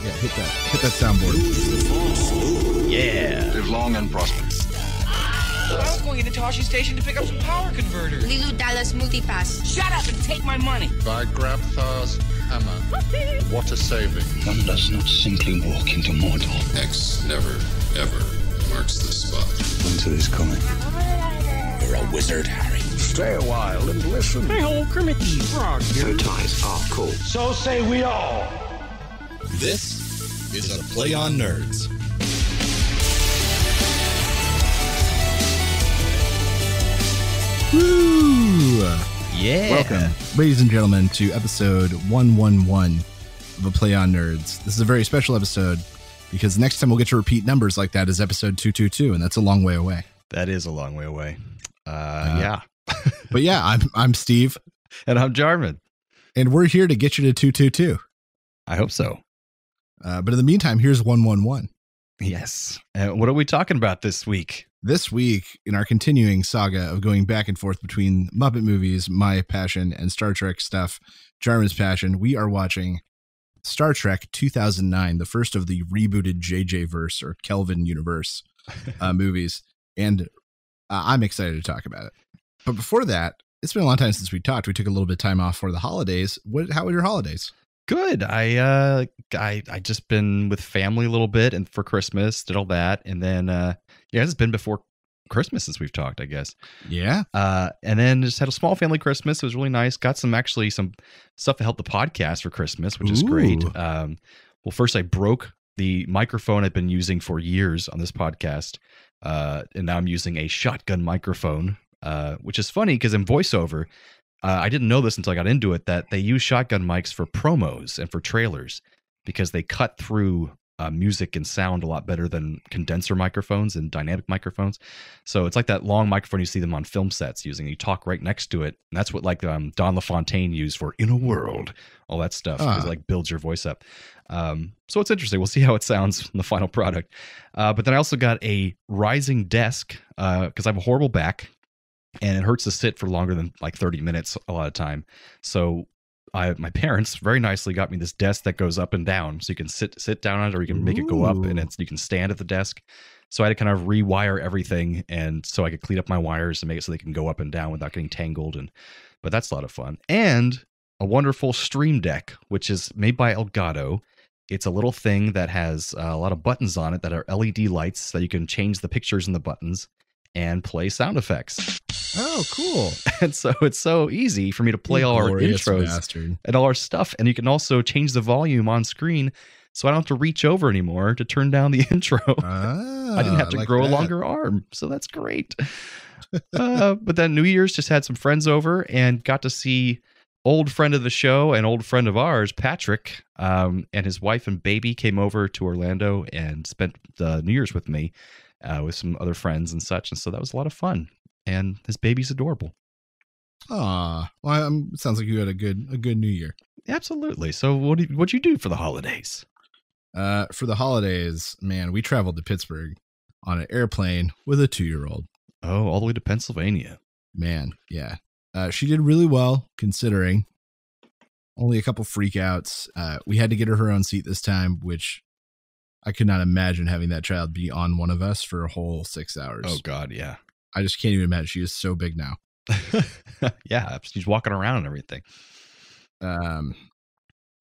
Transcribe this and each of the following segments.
Yeah, hit that soundboard. Yeah. Live long and prosper. I was going into Toshi Station to pick up some power converters. Lilu Dallas Multipass. Shut up and take my money. By Grabthar's hammer. What a saving. One does not simply walk into Mordor. X never, ever marks the spot. Winter is coming. You're a wizard, Harry. Stay a while and listen. Hey, ho, Kermit the Frog. Bow ties are cool. So say we all. This is a Play on Nerds. Woo! Yeah. Welcome, ladies and gentlemen, to episode 111 of A Play on Nerds. This is a very special episode because the next time we'll get to repeat numbers like that is episode 222, and that's a long way away. That is a long way away. Yeah. But yeah, I'm Steve. And I'm Jarman. And we're here to get you to 222. I hope so. But in the meantime, here's 111. Yes. What are we talking about this week? This week, in our continuing saga of going back and forth between Muppet movies, my passion, and Star Trek stuff, Jarman's passion, we are watching Star Trek 2009, the first of the rebooted JJ verse or Kelvin universe movies. And I'm excited to talk about it. But before that, it's been a long time since we talked. We took a little bit of time off for the holidays. How were your holidays? Good. I just been with family a little bit and for Christmas, did all that. And then, it's been before Christmas since we've talked, I guess. Yeah. And then just had a small family Christmas. It was really nice. Got some stuff to help the podcast for Christmas, which is great. Well, first I broke the microphone I've been using for years on this podcast. And now I'm using a shotgun microphone, which is funny because in voiceover, I didn't know this until I got into it, that they use shotgun mics for promos and for trailers because they cut through music and sound a lot better than condenser microphones and dynamic microphones. So it's like that long microphone you see them on film sets using. You talk right next to it. And that's what Don LaFontaine used for In a World, all that stuff. Because it builds your voice up. So it's interesting. We'll see how it sounds in the final product. But then I also got a rising desk because I have a horrible back. And it hurts to sit for longer than like 30 minutes a lot of time. So my parents very nicely got me this desk that goes up and down. So you can sit down on it or you can make it go up and you can stand at the desk. So I had to kind of rewire everything. And so I could clean up my wires and make it so they can go up and down without getting tangled. But that's a lot of fun. And a wonderful Stream Deck, which is made by Elgato. It's a little thing that has a lot of buttons on it that are LED lights so you can change the pictures in the buttons and play sound effects. Oh, cool. And so it's so easy for me to play all our intros and all our stuff. And you can also change the volume on screen so I don't have to reach over anymore to turn down the intro. I didn't have to grow a longer arm. So that's great. But then New Year's just had some friends over and got to see old friend of the show and old friend of ours, Patrick, and his wife and baby came over to Orlando and spent the New Year's with me. With some other friends and such. And so that was a lot of fun. And his baby's adorable. Well, sounds like you had a good New Year. Absolutely. So what'd you do for the holidays? For the holidays, man, we traveled to Pittsburgh on an airplane with a 2-year-old. Oh, all the way to Pennsylvania. Man, yeah. She did really well considering. Only a couple freakouts. We had to get her own seat this time, which I could not imagine having that child be on one of us for a whole 6 hours. Oh, God, yeah. I just can't even imagine. She is so big now. Yeah, she's walking around and everything.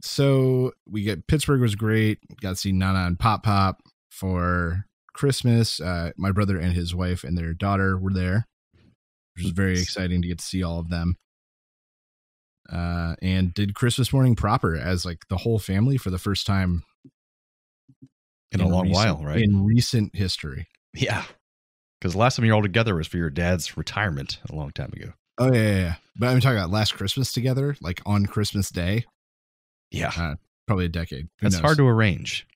So Pittsburgh was great. Got to see Nana and Pop Pop for Christmas. My brother and his wife and their daughter were there, which was very exciting to get to see all of them. And did Christmas morning proper as like the whole family for the first time. In a long while, right? In recent history. Yeah. Because the last time you were all together was for your dad's retirement a long time ago. Oh, yeah. But I'm talking about last Christmas together, like on Christmas Day. Yeah. Probably a decade. That's hard to arrange.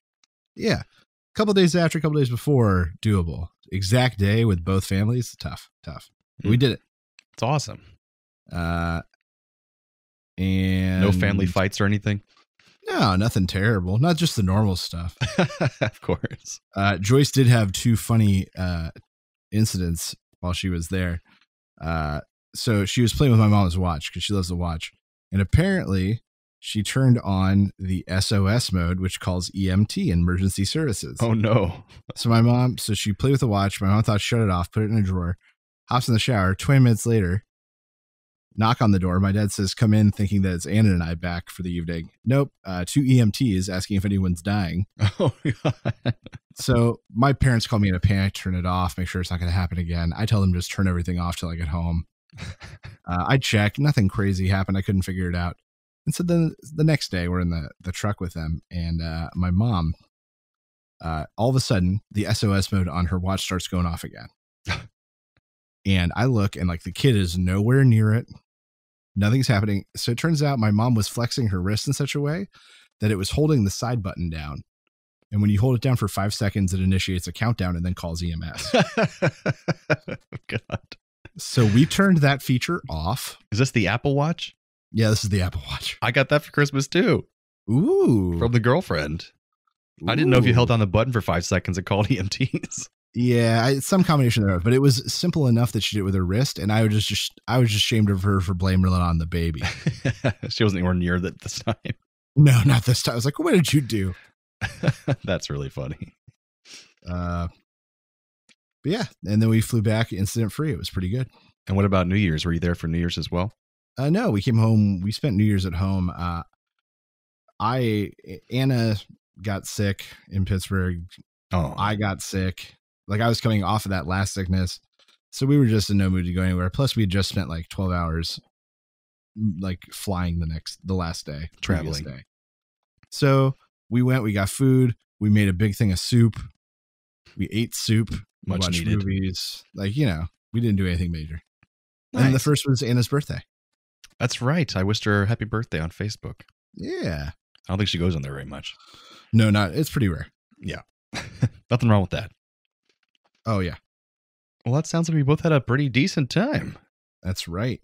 Yeah. A couple days after, a couple days before, doable. Exact day with both families, tough. We did it. It's awesome. And no family fights or anything? No, nothing terrible. Not just the normal stuff. Of course. Joyce did have 2 funny incidents while she was there. So she was playing with my mom's watch because she loves the watch. And apparently she turned on the SOS mode, which calls EMT, emergency services. Oh, no. So she played with the watch. My mom thought she shut it off, put it in a drawer, hops in the shower. 20 minutes later, knock on the door. My dad says, come in, thinking that it's Anna and I back for the evening. Nope. 2 EMTs asking if anyone's dying. Oh, God. So my parents call me in a panic, turn it off, make sure it's not going to happen again. I tell them just turn everything off till I get home. I check. Nothing crazy happened. I couldn't figure it out. And so then the next day we're in the truck with them, and my mom, all of a sudden the SOS mode on her watch starts going off again. And I look, and like the kid is nowhere near it. Nothing's happening. So it turns out my mom was flexing her wrist in such a way that it was holding the side button down. And when you hold it down for 5 seconds, it initiates a countdown and then calls EMS. God. So we turned that feature off. Is this the Apple Watch? Yeah, this is the Apple Watch. I got that for Christmas too. Ooh. From the girlfriend. Ooh. I didn't know if you held down the button for 5 seconds it called EMTs. Yeah, some combination thereof, but it was simple enough that she did it with her wrist, and I was just ashamed of her for blaming it on the baby. She wasn't anywhere near that this time. No, not this time. I was like, what did you do? That's really funny. But yeah, and then we flew back incident free. It was pretty good. And what about New Year's? Were you there for New Year's as well? No, we came home. We spent New Year's at home. Anna got sick in Pittsburgh. Oh, I got sick. Like I was coming off of that last sickness. So we were just in no mood to go anywhere. Plus we had just spent like 12 hours like flying the last day, traveling day. So we went, we got food. We made a big thing of soup. We ate soup. We Much watched needed. movies. Like, we didn't do anything major. Nice. And the first was Anna's birthday. That's right. I wished her happy birthday on Facebook. Yeah. I don't think she goes on there very much. No, it's pretty rare. Yeah. Nothing wrong with that. Oh, yeah. Well, that sounds like we both had a pretty decent time. That's right.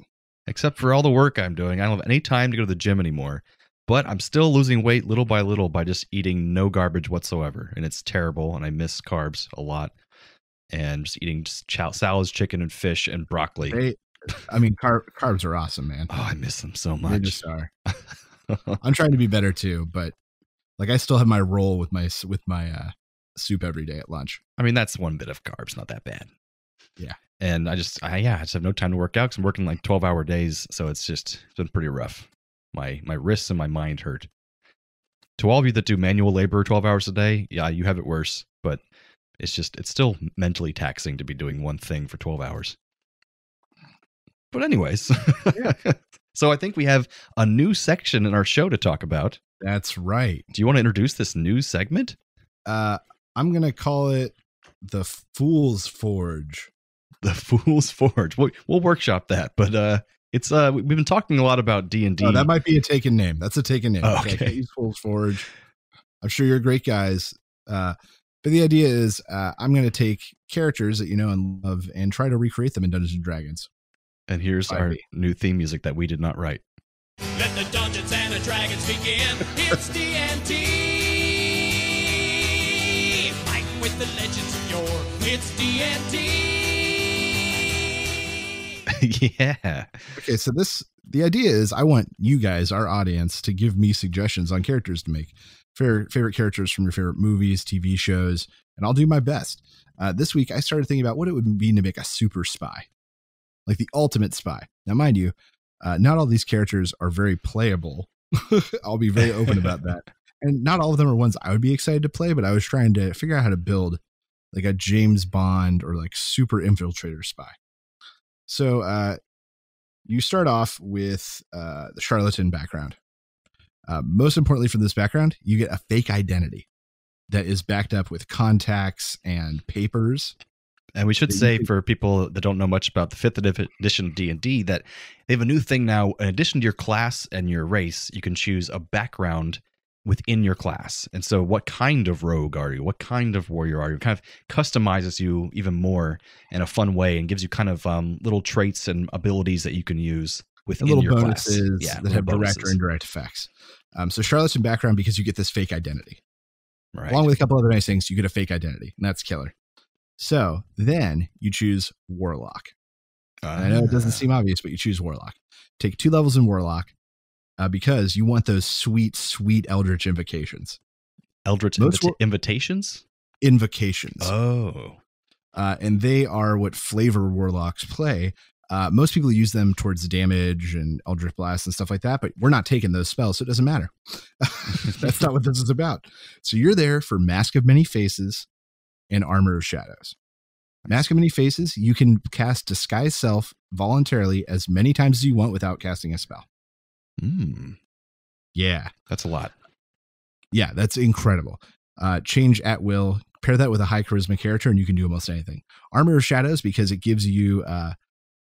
Except for all the work I'm doing. I don't have any time to go to the gym anymore. But I'm still losing weight little by little by just eating no garbage whatsoever. And it's terrible. And I miss carbs a lot. And just eating salads, chicken, and fish, and broccoli. Carbs are awesome, man. Oh, I miss them so much. They just are. I'm trying to be better too, but like I still have my roll with my soup every day at lunch. I mean, that's one bit of carbs, not that bad. Yeah. And I just have no time to work out because I'm working like 12-hour days, so it's been pretty rough. My wrists and my mind hurt. To all of you that do manual labor 12 hours a day, yeah, you have it worse, but it's still mentally taxing to be doing one thing for 12 hours. But anyways, yeah. So I think we have a new section in our show to talk about. That's right. Do you want to introduce this new segment? I'm going to call it the Fool's Forge. The Fool's Forge. We'll workshop that, but it's we've been talking a lot about D&D. Oh, that might be a taken name. That's a taken name. Oh, okay. I okay. can't use Fool's Forge. I'm sure you're great guys. But the idea is I'm going to take characters that you know and love and try to recreate them in Dungeons & Dragons. And here's our new theme music that we did not write. Let the Dungeons and the Dragons begin. It's D&D. Fighting with the legends of yore. It's D&D. Yeah. Okay, so the idea is I want you guys, our audience, to give me suggestions on characters to make. Favorite characters from your favorite movies, TV shows, and I'll do my best. This week, I started thinking about what it would mean to make a super spy. Like the ultimate spy. Now, mind you, not all these characters are very playable. I'll be very open about that. And not all of them are ones I would be excited to play, but I was trying to figure out how to build like a James Bond or like super infiltrator spy. So you start off with the charlatan background. Most importantly for this background, you get a fake identity that is backed up with contacts and papers. And we should say for people that don't know much about the 5th edition of D&D that they have a new thing now. In addition to your class and your race, you can choose a background within your class. And so what kind of rogue are you? What kind of warrior are you? It kind of customizes you even more in a fun way and gives you kind of little traits and abilities that you can use within little your bonuses class. that have direct or indirect effects. So charlatan background, because you get this fake identity. Right. Along with a couple other nice things, you get a fake identity, and that's killer. So then you choose Warlock. And I know it doesn't seem obvious, but you choose Warlock. Take 2 levels in Warlock. because you want those sweet, sweet Eldritch invocations. Eldritch invitations? Invocations. Oh. And they are what flavor warlocks play. Most people use them towards damage and Eldritch Blast and stuff like that, but we're not taking those spells, so it doesn't matter. That's not what this is about. So you're there for Mask of Many Faces and Armor of Shadows. Mask of Many Faces, you can cast Disguise Self voluntarily as many times as you want without casting a spell. Yeah. That's a lot. Yeah, that's incredible. Change at will. Pair that with a high charisma character and you can do almost anything. Armor of Shadows, because it gives you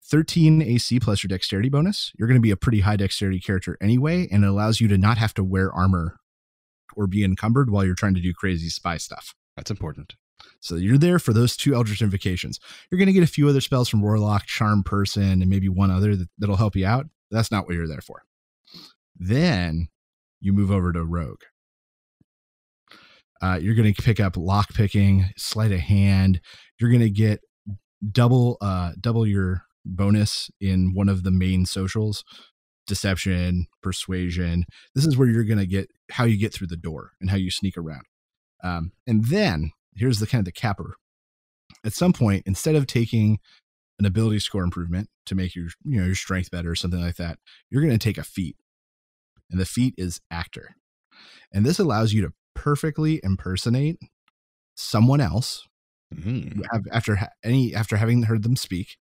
13 AC plus your dexterity bonus. You're going to be a pretty high dexterity character anyway, and it allows you to not have to wear armor or be encumbered while you're trying to do crazy spy stuff. That's important. So you're there for those 2 Eldritch Invocations. You're going to get a few other spells from Warlock, Charm Person, and maybe one other that'll help you out. That's not what you're there for. Then you move over to Rogue. You're going to pick up lock picking, sleight of hand. You're going to get double your bonus in one of the main socials: deception, persuasion. This is where you're going to get how you get through the door and how you sneak around. And then here's the kind of the capper. At some point, instead of taking an ability score improvement to make your strength better or something like that, you're going to take a feat, and the feat is actor. And this allows you to perfectly impersonate someone else after having heard them speak.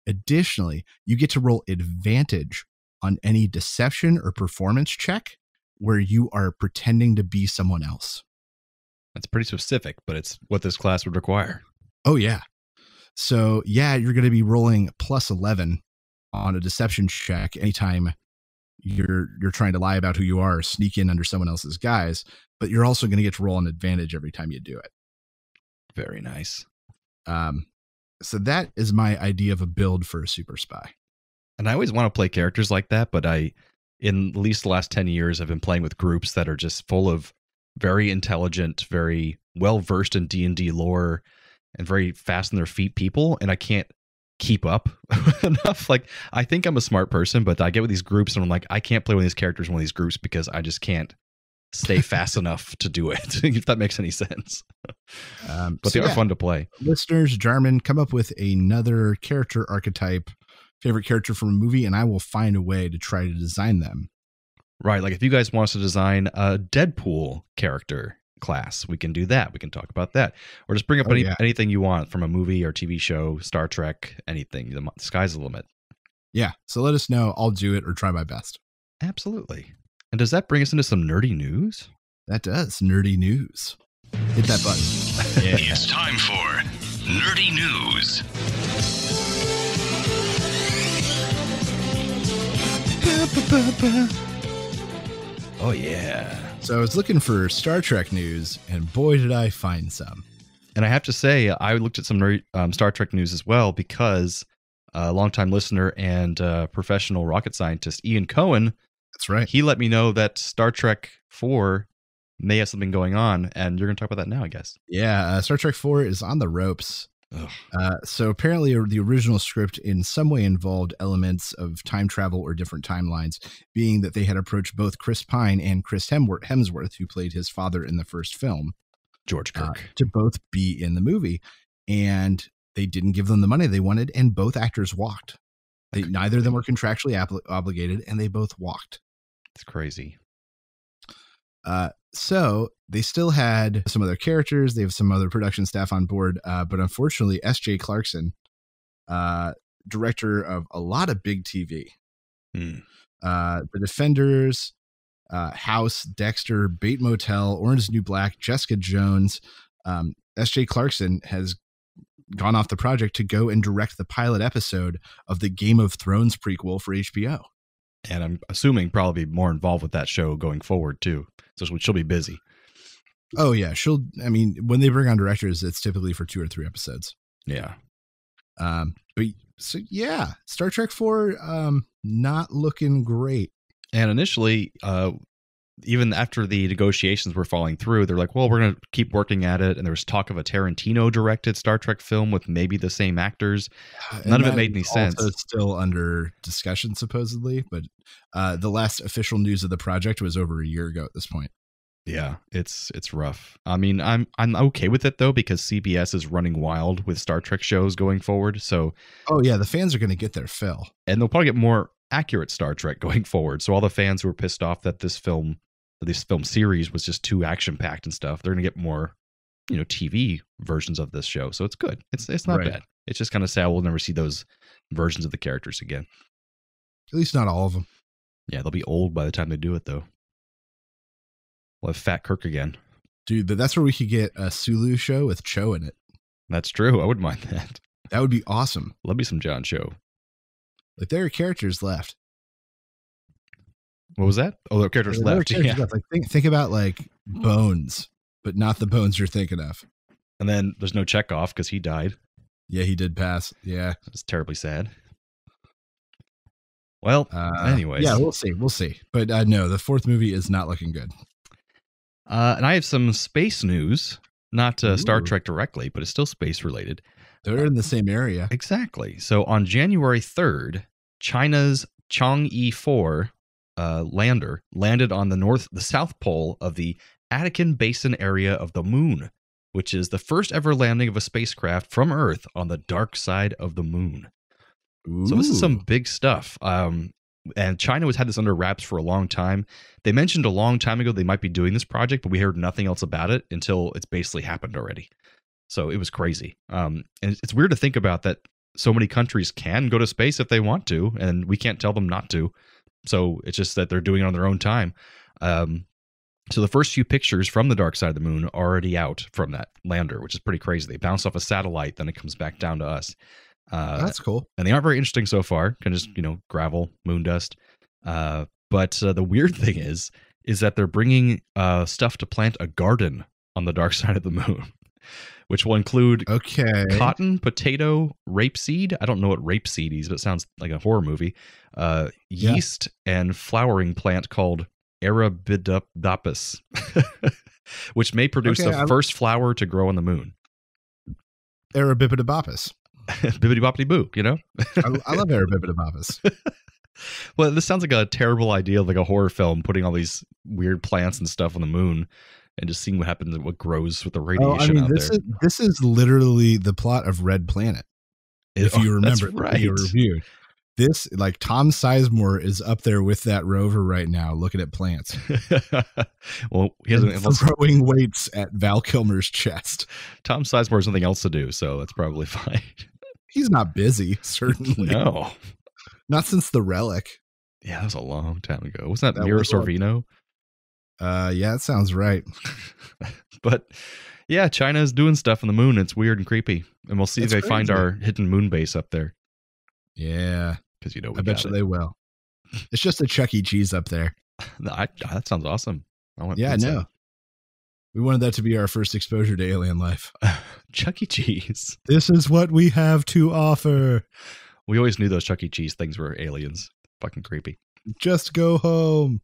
Additionally, you get to roll advantage on any deception or performance check where you are pretending to be someone else. That's pretty specific, but it's what this class would require. Oh, yeah. So, yeah, you're going to be rolling plus 11 on a deception check anytime you're trying to lie about who you are or sneak in under someone else's guise, but you're also going to get to roll an advantage every time you do it. Very nice. So that is my idea of a build for a super spy. And I always want to play characters like that, but in at least the last 10 years, I've been playing with groups that are just full of very intelligent, very well-versed in D&D lore, and very fast on their feet people, and I can't keep up enough. Like, I think I'm a smart person, but I get with these groups and I'm like, I can't play one of these characters in one of these groups because I just can't stay fast enough to do it, if that makes any sense. But they are fun to play. Listeners, Jarman, come up with another character archetype, favorite character from a movie, and I will find a way to try to design them. Right. Like if you guys want us to design a Deadpool character class, we can do that. We can talk about that. Or just bring up anything you want from a movie or TV show, Star Trek, anything. The sky's the limit. Yeah. So let us know. I'll do it or try my best. Absolutely. And does that bring us into some nerdy news? That does. Nerdy news. Hit that button. Yeah. It's time for Nerdy News. Oh, yeah. So I was looking for Star Trek news, and boy, did I find some. And I have to say, I looked at some Star Trek news as well, because a longtime listener and professional rocket scientist, Ian Cohen, that's right, he let me know that Star Trek 4 may have something going on, and you're going to talk about that now, I guess. Yeah, Star Trek 4 is on the ropes. So apparently the original script in some way involved elements of time travel or different timelines, being that they had approached both Chris Pine and Chris Hemsworth, who played his father in the first film, George Kirk, to both be in the movie. And they didn't give them the money they wanted, and both actors walked. Neither of them were contractually obligated, and they both walked. It's crazy. So they still had some other characters. They have some other production staff on board. But unfortunately, S.J. Clarkson, director of a lot of big TV, The Defenders, House, Dexter, Bait Motel, Orange is the New Black, Jessica Jones, S.J. Clarkson has gone off the project to go and direct the pilot episode of the Game of Thrones prequel for HBO. And I'm assuming probably more involved with that show going forward too. So she'll be busy. Oh yeah. When they bring on directors, it's typically for 2 or 3 episodes. Yeah. Star Trek 4, not looking great. And initially, even after the negotiations were falling through, they're like, well, we're going to keep working at it. And there was talk of a Tarantino-directed Star Trek film with maybe the same actors. None of it made any sense. It's still under discussion, supposedly, but the last official news of the project was over a year ago at this point. Yeah, it's rough. I mean, I'm okay with it though, because CBS is running wild with Star Trek shows going forward. So, oh yeah, the fans are going to get their fill, and they'll probably get more accurate Star Trek going forward. So all the fans who were pissed off that this film series was just too action packed and stuff, they're going to get more, TV versions of this show. So it's good. It's not bad. It's just kind of sad we'll never see those versions of the characters again. At least not all of them. Yeah, they'll be old by the time they do it though. We'll have Fat Kirk again. Dude, but that's where we could get a Sulu show with Cho in it. That's true. I wouldn't mind that. That would be awesome. Love me some John Cho. Like, there are characters left. What was that? Oh, there are characters left. Left. Like, think about like Bones, but not the Bones you're thinking of. And then there's no Chekhov because he died. Yeah, he did pass. Yeah. It's terribly sad. Well, anyways. Yeah, we'll see. But no, the fourth movie is not looking good. And I have some space news, not Star Trek directly, but it's still space related. They're in the same area. Exactly. So on January 3rd, China's Chang'e 4 lander landed on the south pole of the Attican Basin area of the moon, which is the first ever landing of a spacecraft from Earth on the dark side of the moon. Ooh. So this is some big stuff. And China has had this under wraps for a long time. They mentioned a long time ago they might be doing this project, but we heard nothing else about it until it's basically happened already. So it was crazy. And it's weird to think about that so many countries can go to space if they want to, and we can't tell them not to. So it's just that they're doing it on their own time. So the first few pictures from the dark side of the moon are already out from that lander, which is pretty crazy. They bounce off a satellite, then it comes back down to us. That's cool. And they aren't very interesting so far. Kind of just, gravel, moon dust. But the weird thing is that they're bringing stuff to plant a garden on the dark side of the moon, which will include cotton, potato, rapeseed. I don't know what rapeseed is, but it sounds like a horror movie. Yeast and flowering plant called Arabidopsis, which may produce the first flower to grow on the moon. Arabidopsis. Bibbidi boppity boo, I love Arabidopsis. Well, this sounds like a terrible idea of like a horror film, putting all these weird plants and stuff on the moon and just seeing what happens and what grows with the radiation out there. This is literally the plot of Red Planet. If you remember the review. This, like, Tom Sizemore is up there with that rover right now looking at plants. Well, he hasn't throwing weights at Val Kilmer's chest. Tom Sizemore has something else to do, so that's probably fine. He's not busy, certainly. No. Not since The Relic. Yeah, that was a long time ago. Wasn't that Mira Sorvino? Yeah, that sounds right. But yeah, China's doing stuff on the moon. It's weird and creepy. And we'll see if they find our hidden moon base up there. Yeah. Because I bet you they will. It's just a Chuck E. Cheese up there. That sounds awesome. I know. We wanted that to be our first exposure to alien life. Chuck E. Cheese. This is what we have to offer. We always knew those Chuck E. Cheese things were aliens. Fucking creepy. Just go home.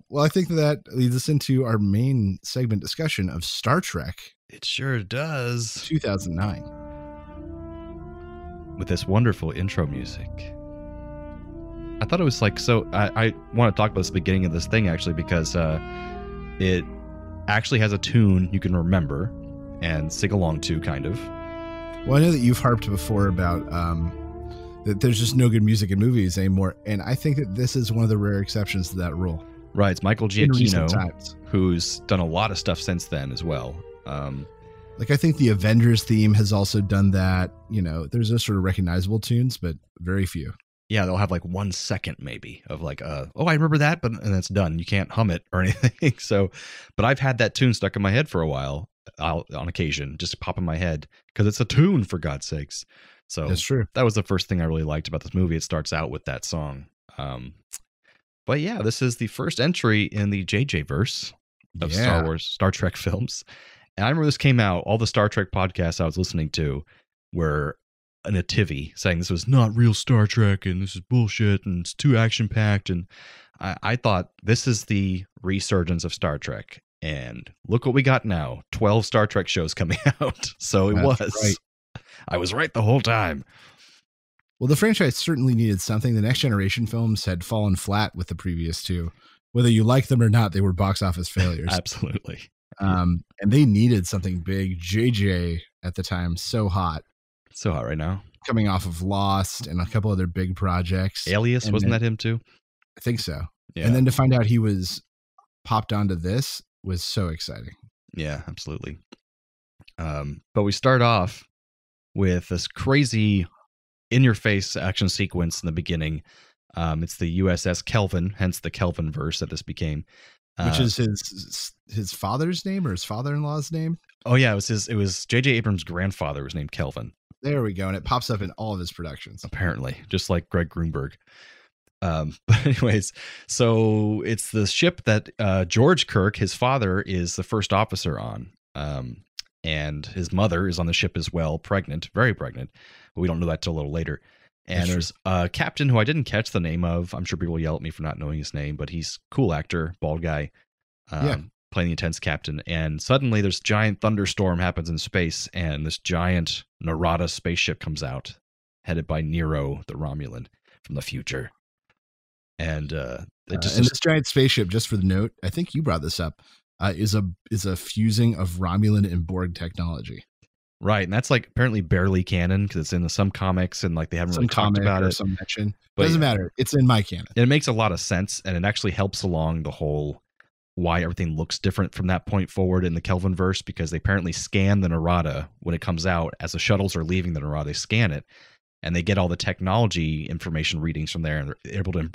Well, I think that leads us into our main segment discussion of Star Trek. It sure does. 2009. With this wonderful intro music. I thought it was like, so I want to talk about this beginning of this thing actually, because it actually has a tune you can remember and sing along to, kind of. Well, I know that you've harped before about that there's just no good music in movies anymore, and I think that this is one of the rare exceptions to that rule. Right, it's Michael Giacchino, who's done a lot of stuff since then as well. Like, I think the Avengers theme has also done that. There's those sort of recognizable tunes, but very few. Yeah, they'll have like 1 second maybe of like, oh, I remember that, and that's done. You can't hum it or anything. So, but I've had that tune stuck in my head for a while, on occasion, just pop in my head, because it's a tune, for God's sakes. So that's true. That was the first thing I really liked about this movie. It starts out with that song. But yeah, this is the first entry in the JJ verse of Star Trek films. And I remember this came out, all the Star Trek podcasts I was listening to were a TV saying this was not real Star Trek and this is bullshit and it's too action packed. And I thought this is the resurgence of Star Trek. And look what we got now. 12 Star Trek shows coming out. So it was. Right. I was right the whole time. Well, the franchise certainly needed something. The Next Generation films had fallen flat with the previous two. Whether you like them or not, they were box office failures. Absolutely. And they needed something big. JJ at the time, so hot. So hot right now. Coming off of Lost and a couple other big projects. Alias, wasn't that him too? I think so. Yeah. And then to find out he was popped onto this was so exciting. Yeah, absolutely. But we start off with this crazy in-your-face action sequence in the beginning. It's the USS Kelvin, hence the Kelvin verse that this became. Which is his father's name or his father-in-law's name? Oh yeah, it was JJ Abrams' grandfather was named Kelvin. There we go, and it pops up in all of his productions. Apparently, just like Greg Grunberg. But anyways, so it's the ship that George Kirk, his father, is the first officer on. And his mother is on the ship as well, pregnant, very pregnant. But we don't know that till a little later. And there's a captain who I didn't catch the name of. I'm sure people will yell at me for not knowing his name, but he's a cool actor, bald guy, playing the intense captain. And suddenly this giant thunderstorm happens in space, and this giant Narada spaceship comes out, headed by Nero, the Romulan from the future. And this giant spaceship, just for the note, I think you brought this up, is a fusing of Romulan and Borg technology. Right, and that's like apparently barely canon because it's in some comics and like they haven't really talked about it. Some mention. But doesn't matter. It's in my canon. And it makes a lot of sense, and it actually helps along the whole why everything looks different from that point forward in the Kelvin verse, because they apparently scan the Narada when it comes out. As the shuttles are leaving the Narada, they scan it, and they get all the technology information readings from there, and they're able to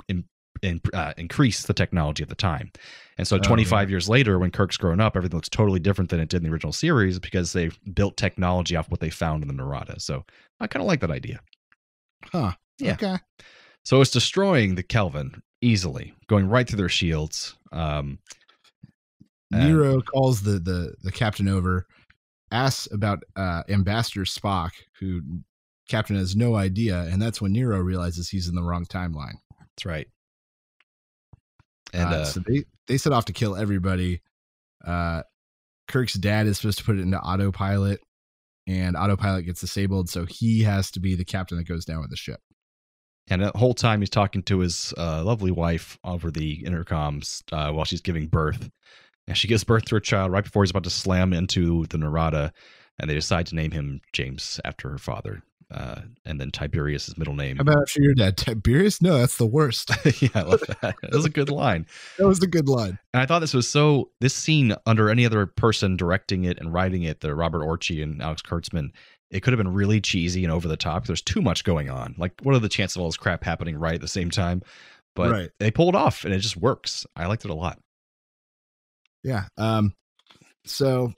increase the technology at the time. And so 25 years later, when Kirk's grown up, everything looks totally different than it did in the original series because they built technology off what they found in the Narada. So I kind of like that idea. Huh. Yeah. Okay. So it's destroying the Kelvin easily, going right through their shields. Nero calls the captain over, asks about Ambassador Spock, who captain has no idea, and that's when Nero realizes he's in the wrong timeline. That's right. And so they set off to kill everybody. Kirk's dad is supposed to put it into autopilot, and autopilot gets disabled, so he has to be the captain that goes down with the ship. And the whole time he's talking to his lovely wife over the intercoms while she's giving birth. And she gives birth to her child right before he's about to slam into the Narada, and they decide to name him James after her father. And then Tiberius, his middle name. How about after your dad? Tiberius? No, that's the worst. Yeah, I love that. That was a good line. That was a good line. And I thought this scene, under any other person directing it and writing it, the Robert Orci and Alex Kurtzman, it could have been really cheesy and over the top. There's too much going on. Like, what are the chances of all this crap happening right at the same time? But they pull it off, and it just works. I liked it a lot. Yeah. So...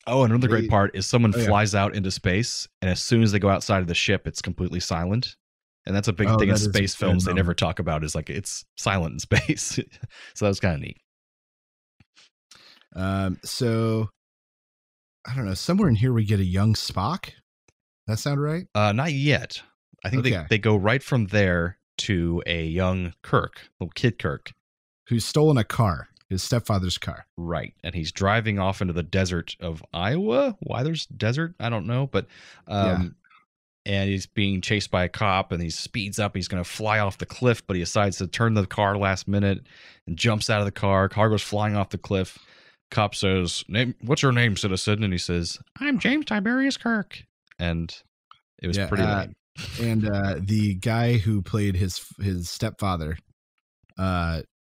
Oh, and another great part is someone flies out into space, and as soon as they go outside of the ship, it's completely silent. And that's a big thing in space films they never talk about, is like it's silent in space. So that was kind of neat. So I don't know. Somewhere in here we get a young Spock. That sound right? Not yet. I think they go right from there to a young Kirk, little kid Kirk, who's stolen a car. His stepfather's car. Right. And he's driving off into the desert of Iowa. Why there's desert? I don't know. But, and he's being chased by a cop, and he speeds up. He's going to fly off the cliff, but he decides to turn the car last minute and jumps out of the car. Car goes flying off the cliff. Cop says, "What's your name, citizen?" And he says, "I'm James Tiberius Kirk." And it was pretty lame. And the guy who played his stepfather,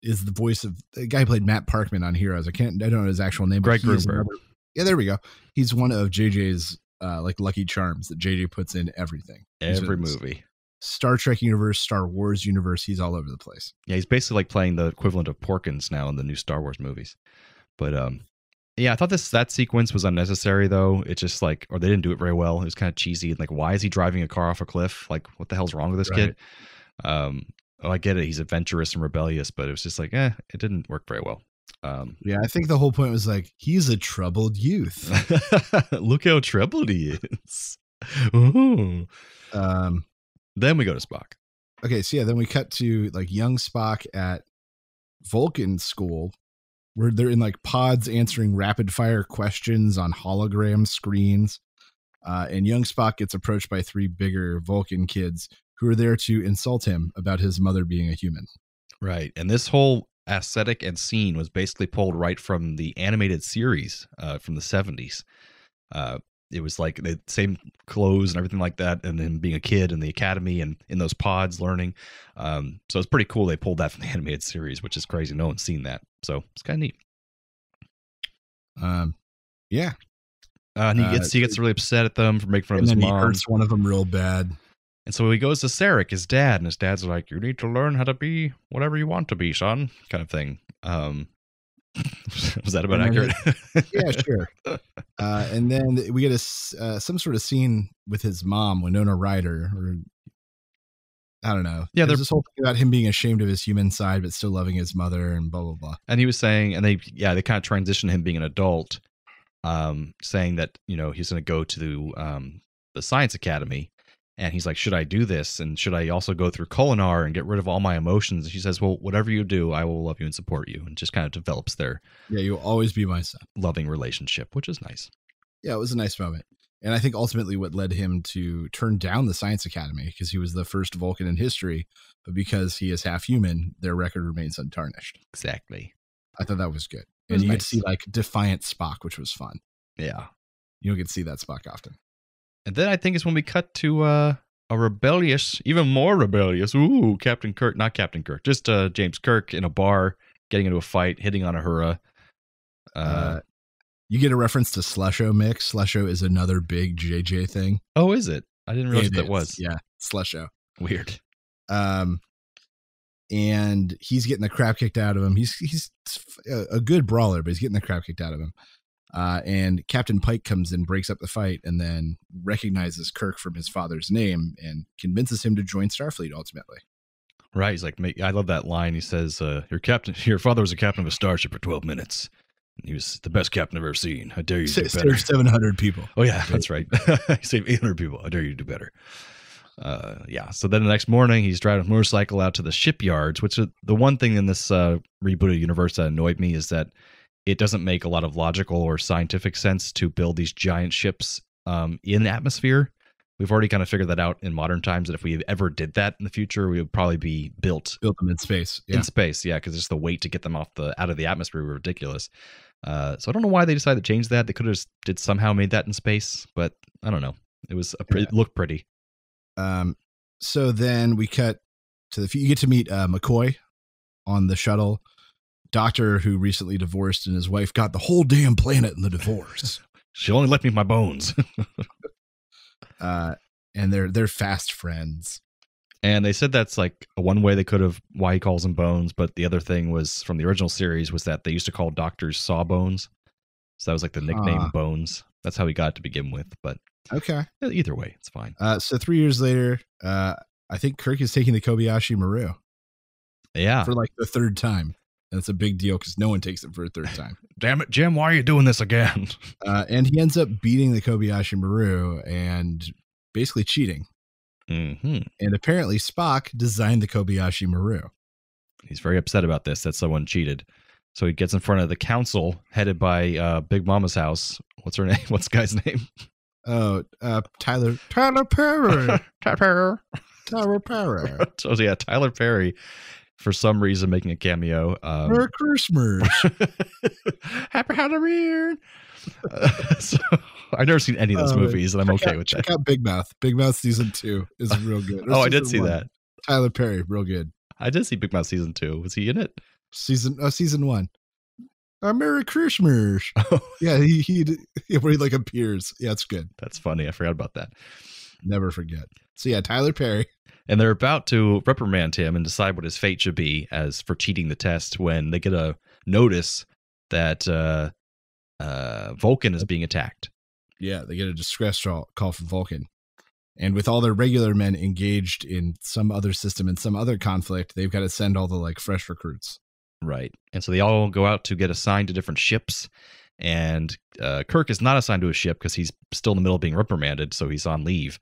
is the voice of the guy who played Matt Parkman on Heroes. I don't know his actual name. Greg Grunberg. Yeah, there we go. He's one of JJ's like Lucky Charms that JJ puts in everything. Every movie. Star Trek universe, Star Wars universe. He's all over the place. Yeah, he's basically like playing the equivalent of Porkins now in the new Star Wars movies. But yeah, I thought that sequence was unnecessary though. It's just like, or they didn't do it very well. It was kind of cheesy. And like, why is he driving a car off a cliff? Like, what the hell's wrong with this kid? I get it. He's adventurous and rebellious, but it was just like, it didn't work very well. Yeah, I think the whole point was like, he's a troubled youth. Look how troubled he is. Ooh. Um, Then we go to Spock. okay, so yeah, then we cut to like young Spock at Vulcan school, where they're in like pods answering rapid fire questions on hologram screens. And young Spock gets approached by 3 bigger Vulcan kids who are there to insult him about his mother being a human. Right. And this whole aesthetic and scene was basically pulled right from the animated series from the 70s. It was like the same clothes and everything like that, and then being a kid in the academy and in those pods learning. So it's pretty cool they pulled that from the animated series, which is crazy. No one's seen that. So it's kind of neat. Yeah. And he gets really upset at them for making fun of his And then mom. he hurts one of them real bad. And so he goes to Sarek, his dad, and his dad's like, "You need to learn how to be whatever you want to be, son," kind of thing. Was that about accurate? Yeah, sure. And then we get some sort of scene with his mom, Winona Ryder, or I don't know. Yeah, there's this whole thing about him being ashamed of his human side, but still loving his mother, and blah blah blah. And he was saying, and they kind of transitioned him being an adult, saying that he's going to go to the Science Academy. And he's like, should I do this? And should I also go through Kolinar and get rid of all my emotions? And she says, well, whatever you do, I will love you and support you. And just kind of develops their you'll always be my son loving relationship, which is nice. Yeah, it was a nice moment. And I think ultimately what led him to turn down the Science Academy, because he was the first Vulcan in history, but because he is half human, their record remains untarnished. Exactly. I thought that was good. And you get to see like defiant Spock, which was fun. Yeah. You don't get to see that Spock often. And then I think it's when we cut to a rebellious, even more rebellious, Captain Kirk, not Captain Kirk, just James Kirk in a bar, getting into a fight, hitting on Uhura. You get a reference to Slusho Mix. Slusho is another big JJ thing. Oh, is it? I didn't realize that was. Yeah, Slusho. Weird. And he's getting the crap kicked out of him. He's a good brawler, but he's getting the crap kicked out of him. And Captain Pike comes in, breaks up the fight, and then recognizes Kirk from his father's name and convinces him to join Starfleet ultimately. Right. He's like, I love that line. He says, your father was a captain of a starship for 12 minutes. He was the best captain I've ever seen. I dare you to do better. 700 people. Oh, yeah, that's right. He saved 800 people. I dare you to do better. So then the next morning, he's driving a motorcycle out to the shipyards, which is the one thing in this rebooted universe that annoyed me is that it doesn't make a lot of logical or scientific sense to build these giant ships in the atmosphere. We've already kind of figured that out in modern times, that if we ever did that in the future, we would probably be built them in space. Yeah. In space, yeah, because just the weight to get them out of the atmosphere were ridiculous. So I don't know why they decided to change that. They could have somehow made that in space, but I don't know. It was it looked pretty. So then we cut to you get to meet McCoy on the shuttle. Doctor who recently divorced and his wife got the whole damn planet in the divorce. She only left me my bones. And they're fast friends. And they said that's like one way they could have, why he calls them bones. But the other thing was from the original series was that they used to call doctors Sawbones. So that was like the nickname Bones. That's how he got it to begin with. But okay, either way, it's fine. So 3 years later, I think Kirk is taking the Kobayashi Maru. Yeah. For like the 3rd time. And it's a big deal because no one takes it for a 3rd time. Damn it, Jim, why are you doing this again? And he ends up beating the Kobayashi Maru and basically cheating. Mm-hmm. And apparently Spock designed the Kobayashi Maru. He's very upset about this, that someone cheated. So he gets in front of the council headed by Big Mama's house. What's her name? What's the guy's name? Oh, Tyler Perry. Tyler Perry. So yeah, Tyler Perry. For some reason, making a cameo. Merry Christmas. Happy Halloween. So I've never seen any of those movies, and I'm okay with that. Check out Big Mouth. Big Mouth season 2 is real good. I did see that. Tyler Perry, real good. I did see Big Mouth season 2. Was he in it? Season 1. Merry Christmas. Yeah, he where he like appears. Yeah, it's good. That's funny. I forgot about that. Never forget. So yeah, Tyler Perry. And they're about to reprimand him and decide what his fate should be as for cheating the test when they get a notice that Vulcan is being attacked. Yeah, they get a distress call from Vulcan. And with all their regular men engaged in some other system and some other conflict, they've got to send all the like fresh recruits. Right. And so they all go out to get assigned to different ships. And Kirk is not assigned to a ship because he's still in the middle of being reprimanded, so he's on leave.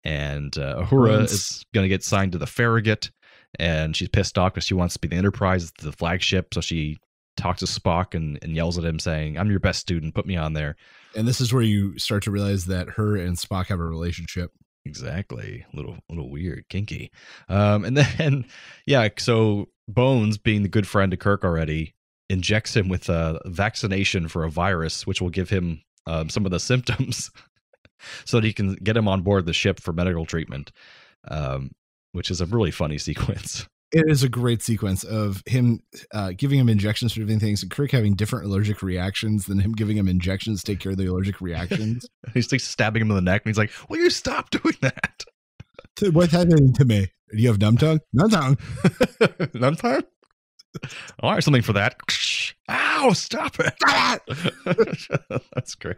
And Uhura is going to get signed to the Farragut, and she's pissed off because she wants to be the Enterprise, the flagship. So she talks to Spock and yells at him saying, "I'm your best student, put me on there." And this is where you start to realize that her and Spock have a relationship. Exactly. A little weird, kinky. And then, so Bones, being the good friend to Kirk already, injects him with a vaccination for a virus, which will give him some of the symptoms so that he can get him on board the ship for medical treatment, which is a really funny sequence. It is a great sequence of him giving him injections for different things, and Kirk having different allergic reactions than him giving him injections to take care of the allergic reactions. He's like stabbing him in the neck, and he's like, "Will you stop doing that?" What's happening to me? Do you have numb tongue? Numb tongue. Numb tongue? I'll have something for that. Ow, stop it. That's great.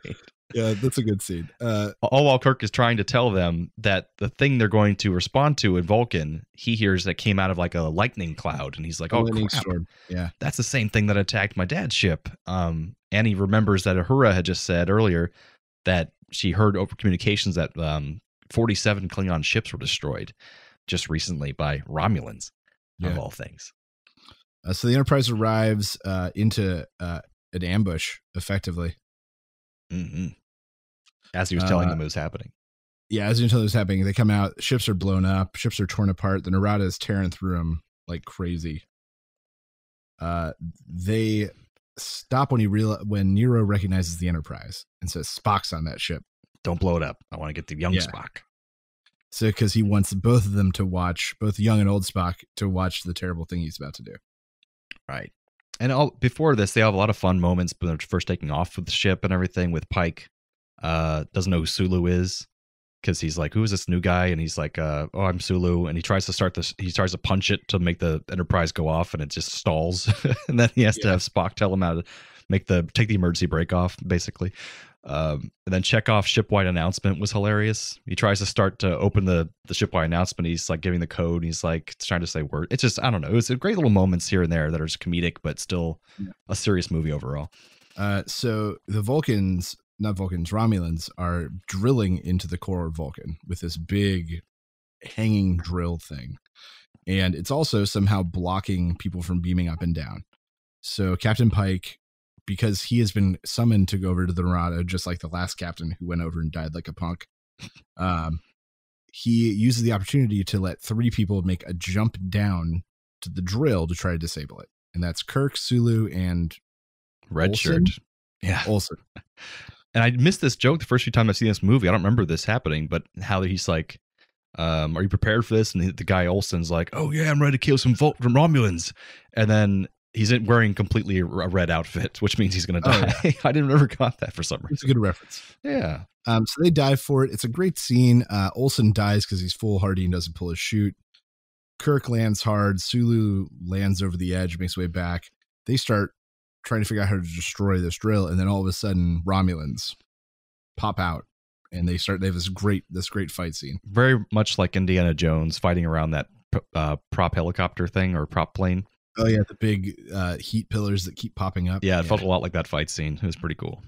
Yeah, that's a good scene. All while Kirk is trying to tell them that the thing they're going to respond to in Vulcan, he hears that came out of like a lightning cloud, and he's like, "Oh, crap. Storm. Yeah, that's the same thing that attacked my dad's ship." And he remembers that Uhura had just said earlier that she heard over communications that 47 Klingon ships were destroyed just recently by Romulans, of all things. So the Enterprise arrives into an ambush, effectively. Mm-hmm. As he was telling them it was happening. Yeah, as he was telling them it was happening, they come out, ships are blown up, ships are torn apart, the Narada is tearing through them like crazy. They stop when Nero recognizes the Enterprise and says, "Spock's on that ship. Don't blow it up. I want to get the young Spock." So because he wants both of them to watch, both young and old Spock, to watch the terrible thing he's about to do. Right. And before this, they have a lot of fun moments when they're first taking off with the ship and everything with Pike. Doesn't know who Sulu is because he's like, "Who is this new guy?" And he's like, "Oh, I'm Sulu." And he tries to he tries to punch it to make the Enterprise go off, and it just stalls. And then he has to have Spock tell him how to take the emergency brake off, basically. And then Chekhov's shipwide announcement was hilarious. He tries to start to open the shipwide announcement. He's like giving the code. And he's like trying to say word. It's just, I don't know. It's a great little moments here and there that are just comedic, but still a serious movie overall. So the Romulans are drilling into the core of Vulcan with this big hanging drill thing. And it's also somehow blocking people from beaming up and down. So Captain Pike, because he has been summoned to go over to the Narada, just like the last captain who went over and died like a punk, he uses the opportunity to let 3 people make a jump down to the drill to try to disable it. And that's Kirk, Sulu, and Red Olsen? Shirt. Yeah. Olsen. And I missed this joke the first few times I've seen this movie. I don't remember this happening, but how he's like, "Are you prepared for this?" And the guy Olsen's like, "Oh yeah, I'm ready to kill some Romulans." And then he's wearing completely a red outfit, which means he's going to die. Yeah. I never got that for some reason. It's a good reference. Yeah. So they dive for it. It's a great scene. Olsen dies because he's foolhardy and doesn't pull his chute. Kirk lands hard. Sulu lands over the edge, makes way back. They start trying to figure out how to destroy this drill, and then all of a sudden Romulans pop out, and they have this great fight scene. Very much like Indiana Jones fighting around that prop helicopter thing or prop plane. Oh yeah, the big heat pillars that keep popping up. Yeah, it felt a lot like that fight scene. It was pretty cool.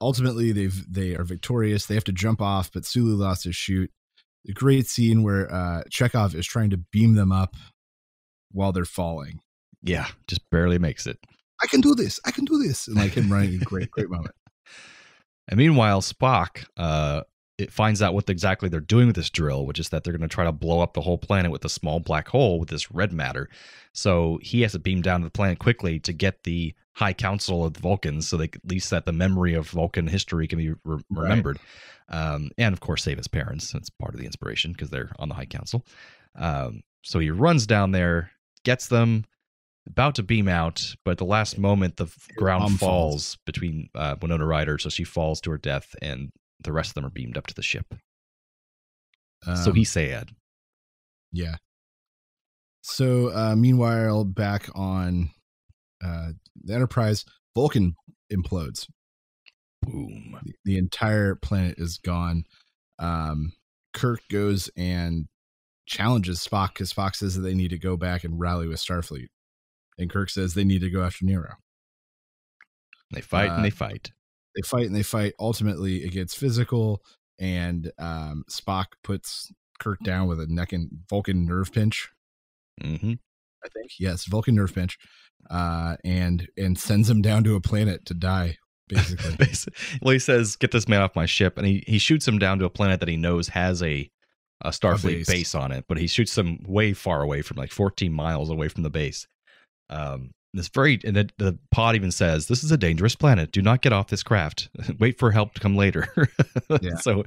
Ultimately, they are victorious. They have to jump off, but Sulu lost his chute. A great scene where Chekhov is trying to beam them up while they're falling. Yeah, just barely makes it. I can do this. And like him running, a great moment. And meanwhile, Spock it finds out what exactly they're doing with this drill, which is that they're going to try to blow up the whole planet with a small black hole with this red matter. So he has to beam down to the planet quickly to get the High Council of the Vulcans, so at least that the memory of Vulcan history can be remembered. Right. And of course, save his parents. That's part of the inspiration because they're on the High Council. So he runs down there, gets them, about to beam out, but at the last moment, the ground falls between Winona Ryder, so she falls to her death, and the rest of them are beamed up to the ship. So he's sad. Yeah. So meanwhile, back on the Enterprise, Vulcan implodes. Boom. The entire planet is gone. Kirk goes and challenges Spock because Spock says that they need to go back and rally with Starfleet. And Kirk says they need to go after Nero. They fight and they fight. They fight and they fight. Ultimately, it gets physical, and Spock puts Kirk down with a neck and Vulcan nerve pinch. Mm-hmm. I think, yes, Vulcan nerve pinch, and sends him down to a planet to die. Basically, well, he says, "Get this man off my ship," and he shoots him down to a planet that he knows has a Starfleet base on it, but he shoots them way far away from, like 14 miles away from the base. And the pod even says, "This is a dangerous planet. Do not get off this craft. Wait for help to come later." Yeah. So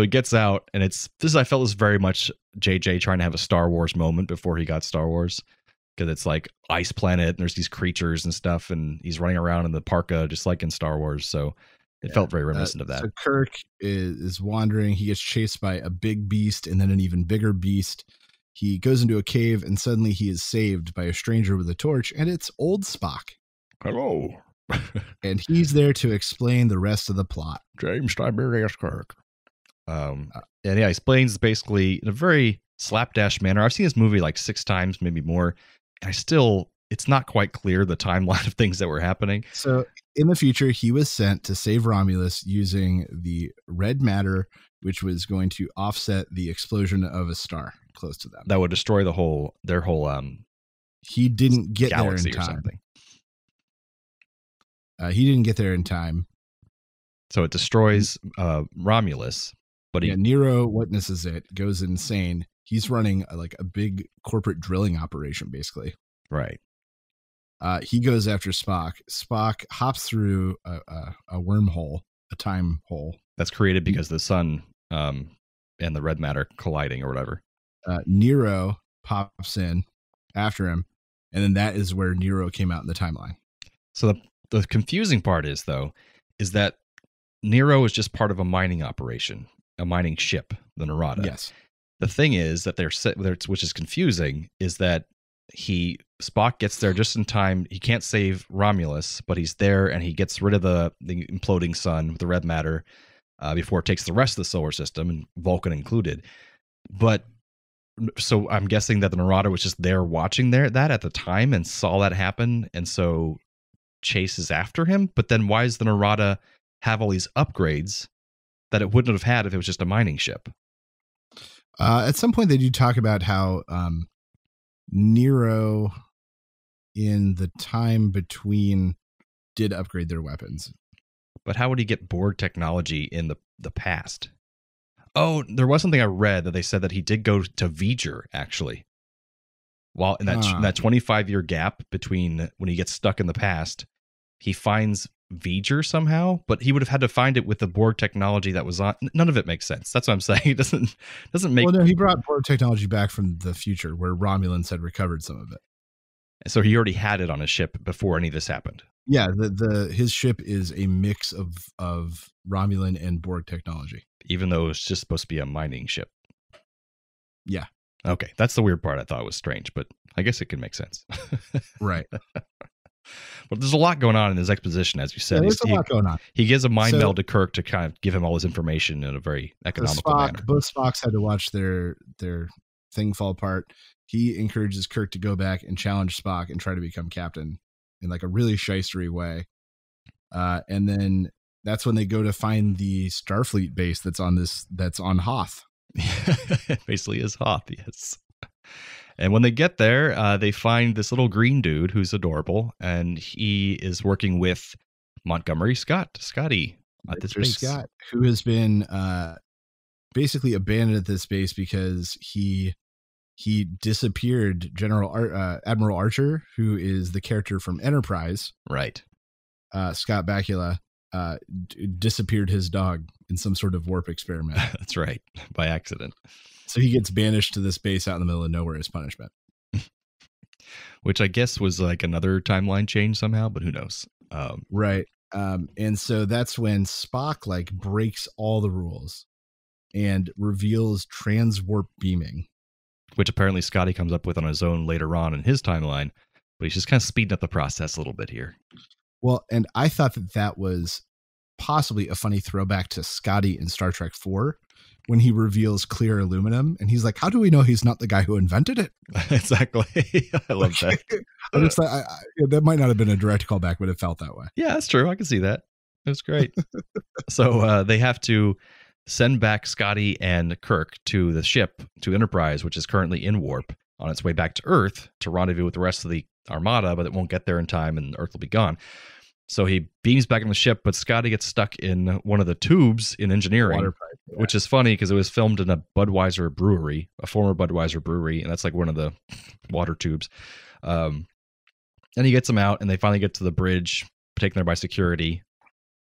he gets out, and I felt was very much JJ trying to have a Star Wars moment before he got Star Wars, because it's like ice planet, and there's these creatures and stuff, and he's running around in the parka just like in Star Wars. So it felt very reminiscent of that. So Kirk is wandering. He gets chased by a big beast and then an even bigger beast. He goes into a cave, and suddenly he is saved by a stranger with a torch, and it's old Spock. Hello. And he's there to explain the rest of the plot. James Tiberius Kirk. And he explains basically in a very slapdash manner. I've seen this movie like 6 times, maybe more, and it's not quite clear the timeline of things that were happening. So in the future, he was sent to save Romulus using the red matter, which was going to offset the explosion of a star close to them. That would destroy their whole he didn't get there in galaxy or time. something. He didn't get there in time. So it destroys Romulus, but Nero witnesses it, goes insane. He's running a big corporate drilling operation, basically. Right. He goes after Spock. Spock hops through a wormhole, a time hole. That's created because the sun and the red matter colliding or whatever. Nero pops in after him, and then that is where Nero came out in the timeline. So the confusing part is that Nero is just part of a mining operation, a mining ship, the Narada. Yes. The thing is that which is confusing, is that Spock gets there just in time. He can't save Romulus, but he's there, and he gets rid of the imploding sun with the red matter before it takes the rest of the solar system, and Vulcan included. But so I'm guessing that the Narada was just there watching that at the time and saw that happen, and so chases after him. But then why does the Narada have all these upgrades that it wouldn't have had if it was just a mining ship? At some point, they do talk about how Nero, in the time between, did upgrade their weapons. But how would he get Borg technology in the past? Oh, there was something I read that they said that he did go to V'ger, actually. While in that 25-year gap between when he gets stuck in the past, he finds V'ger somehow, but he would have had to find it with the Borg technology that was on. None of it makes sense. That's what I'm saying. It doesn't make. Well, no, he brought Borg technology back from the future, where Romulans had recovered some of it. So he already had it on his ship before any of this happened. Yeah, his ship is a mix of Romulan and Borg technology, even though it's just supposed to be a mining ship. Yeah. Okay, that's the weird part. I thought was strange, but I guess it could make sense. Right. But there's a lot going on in his exposition, as you said. Yeah, there's a lot going on. He gives a mind meld to Kirk to kind of give him all his information in a very economical manner. Both Spocks had to watch their thing fall apart. He encourages Kirk to go back and challenge Spock and try to become captain in like a really shystery way. And then that's when they go to find the Starfleet base that's on Hoth. It basically is Hoth, yes. And when they get there, they find this little green dude who's adorable, and he is working with Montgomery Scotty at this base. Scott, who has been basically abandoned at this base because he disappeared. Admiral Archer, who is the character from Enterprise, right? Scott Bakula disappeared his dog in some sort of warp experiment. That's right, by accident. So he gets banished to this base out in the middle of nowhere as punishment. Which I guess was like another timeline change somehow, but who knows? Right. And so that's when Spock like breaks all the rules and reveals transwarp beaming. Which apparently Scotty comes up with on his own later on in his timeline, but he's just kind of speeding up the process a little bit here. Well, and I thought that was possibly a funny throwback to Scotty in Star Trek 4, when he reveals clear aluminum, and he's like, "How do we know he's not the guy who invented it?" Exactly. I love that. That might not have been a direct callback, but it felt that way. Yeah, that's true. I can see that. It was great. So they have to send back Scotty and Kirk to the ship, to Enterprise, which is currently in warp, on its way back to Earth to rendezvous with the rest of the Armada, but it won't get there in time and Earth will be gone. So he beams back on the ship, but Scotty gets stuck in one of the tubes in engineering, Water pipe, yeah. which is funny because it was filmed in a Budweiser brewery, a former Budweiser brewery, and that's like one of the water tubes. And he gets them out, and they finally get to the bridge, taken there by security,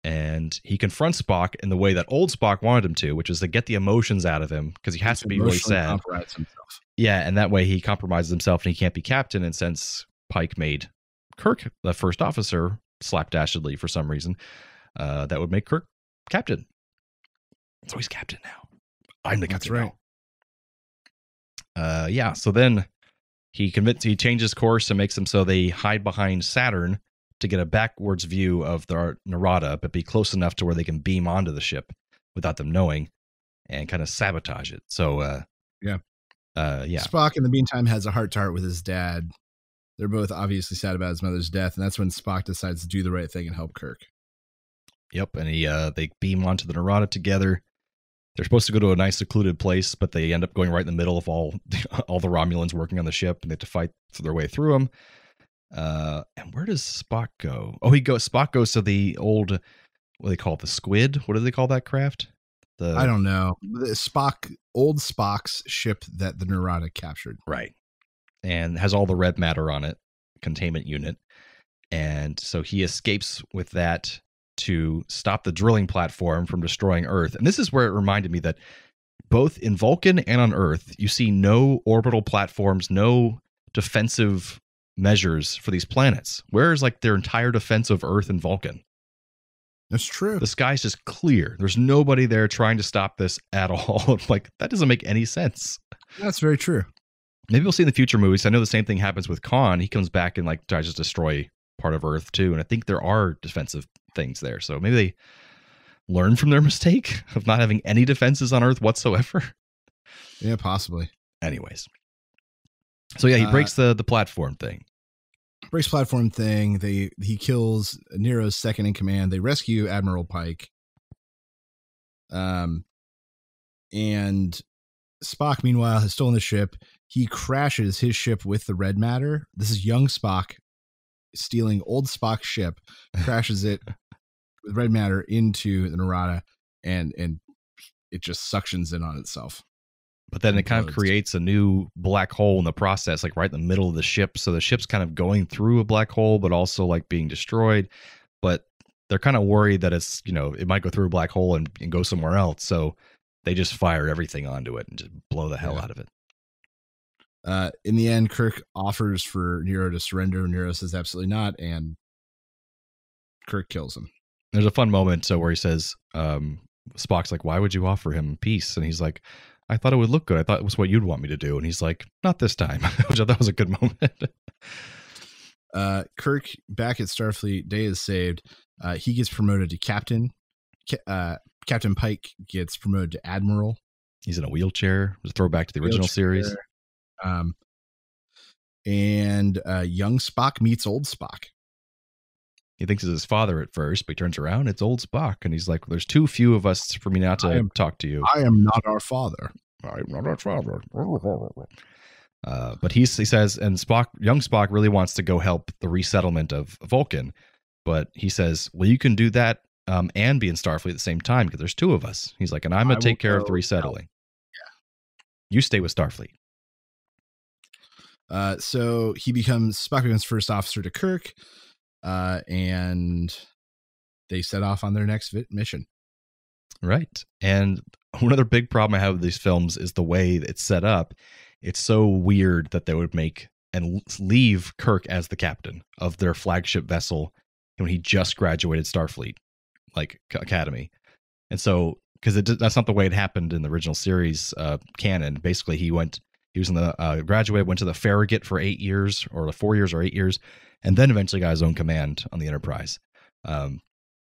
and he confronts Spock in the way that old Spock wanted him to, which is to get the emotions out of him because he has to be really sad. Yeah, and that way he compromises himself and he can't be captain. And since Pike made Kirk the first officer slapdashedly for some reason, that would make Kirk captain. So he's captain now. I'm the captain. That's right. Yeah. So then he changes course and makes them so they hide behind Saturn to get a backwards view of the Narada, but be close enough to where they can beam onto the ship without them knowing and kind of sabotage it. So yeah. Spock in the meantime has a heart-to-heart with his dad. They're both obviously sad about his mother's death, and that's when Spock decides to do the right thing and help Kirk. Yep, and they beam onto the Narada together. They're supposed to go to a nice secluded place, but they end up going right in the middle of all the Romulans working on the ship, and they have to fight their way through them. And where does Spock go? Oh, Spock goes to the old, what do they call it? The squid? What do they call that craft? I don't know. Old Spock's ship that the Narada captured. Right. And has all the red matter on it, containment unit. And so he escapes with that to stop the drilling platform from destroying Earth. And this is where it reminded me that both in Vulcan and on Earth, you see no orbital platforms, no defensive measures for these planets. Where's like their entire defense of Earth and Vulcan? That's true. The sky's just clear. There's nobody there trying to stop this at all. Like, that doesn't make any sense. That's very true. Maybe we'll see in the future movies. I know the same thing happens with Khan. He comes back and like tries to destroy part of Earth too. And I think there are defensive things there. So maybe they learn from their mistake of not having any defenses on Earth whatsoever. Yeah, possibly. Anyways. So yeah, he breaks the platform thing. He kills Nero's second in command. They rescue Admiral Pike. And Spock, meanwhile, has stolen the ship. He crashes his ship with the red matter. This is young Spock stealing old Spock's ship, crashes it with red matter into the Narada, and it just suctions in on itself. But then it kind of creates a new black hole in the process, like right in the middle of the ship. So the ship's kind of going through a black hole, but also like being destroyed. But they're kind of worried that it's, it might go through a black hole and go somewhere else. So they just fire everything onto it and just blow the hell out of it. In the end, Kirk offers for Nero to surrender. Nero says absolutely not, and Kirk kills him. There's a fun moment where he says, Spock's like, "Why would you offer him peace?" And he's like, "I thought it would look good. I thought it was what you'd want me to do." And he's like, "Not this time," which I thought was a good moment. Kirk back at Starfleet, day is saved. He gets promoted to captain. Captain Pike gets promoted to admiral. He's in a wheelchair. It was a throwback to the original series. And young Spock meets old Spock. He thinks it's his father at first, but he turns around, it's old Spock. And he's like, "There's too few of us for me not to talk to you. I am not our father. I am not our father." But he says, and young Spock really wants to go help the resettlement of Vulcan. But he says, "Well, you can do that and be in Starfleet at the same time because there's two of us." He's like, "And I'm going to take care of the resettling. Yeah. You stay with Starfleet." So Spock becomes first officer to Kirk, and they set off on their next mission. Right. And one other big problem I have with these films is the way it's set up. It's so weird that they would make and leave Kirk as the captain of their flagship vessel when he just graduated Starfleet, like Academy. And so, because that's not the way it happened in the original series canon. Basically, he was in the graduate, went to the Farragut for 8 years, or 4 years or 8 years, and then eventually got his own command on the Enterprise.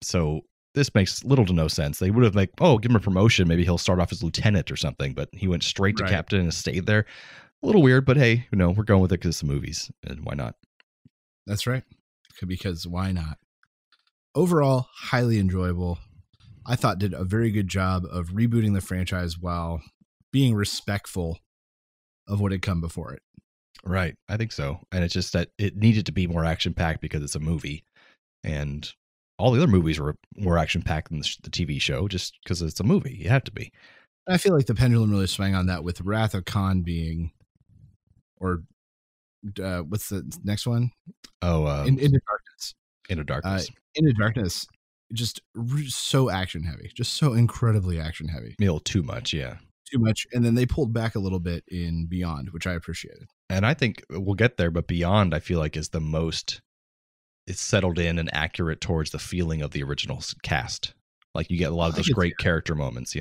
So this makes little to no sense. They would have give him a promotion. Maybe he'll start off as lieutenant or something, but he went straight to captain and stayed there. A little weird, but hey, we're going with it because it's the movies, and why not? That's right. Because why not? Overall, highly enjoyable. I thought did a very good job of rebooting the franchise while being respectful of what had come before it. Right. I think so. And it's just that it needed to be more action-packed because it's a movie. And all the other movies were more action-packed than the TV show just because it's a movie. You have to be. I feel like the pendulum really swung on that with Wrath of Khan being, or what's the next one? Oh, Into Darkness. Into Darkness. Into Darkness. Just so action heavy. Just so incredibly action heavy. A little too much, yeah. Too much. And then they pulled back a little bit in Beyond, which I appreciated. And I think we'll get there, but Beyond, I feel like, is the most, it's settled in and accurate towards the feeling of the original cast. Like you get a lot of those great character moments,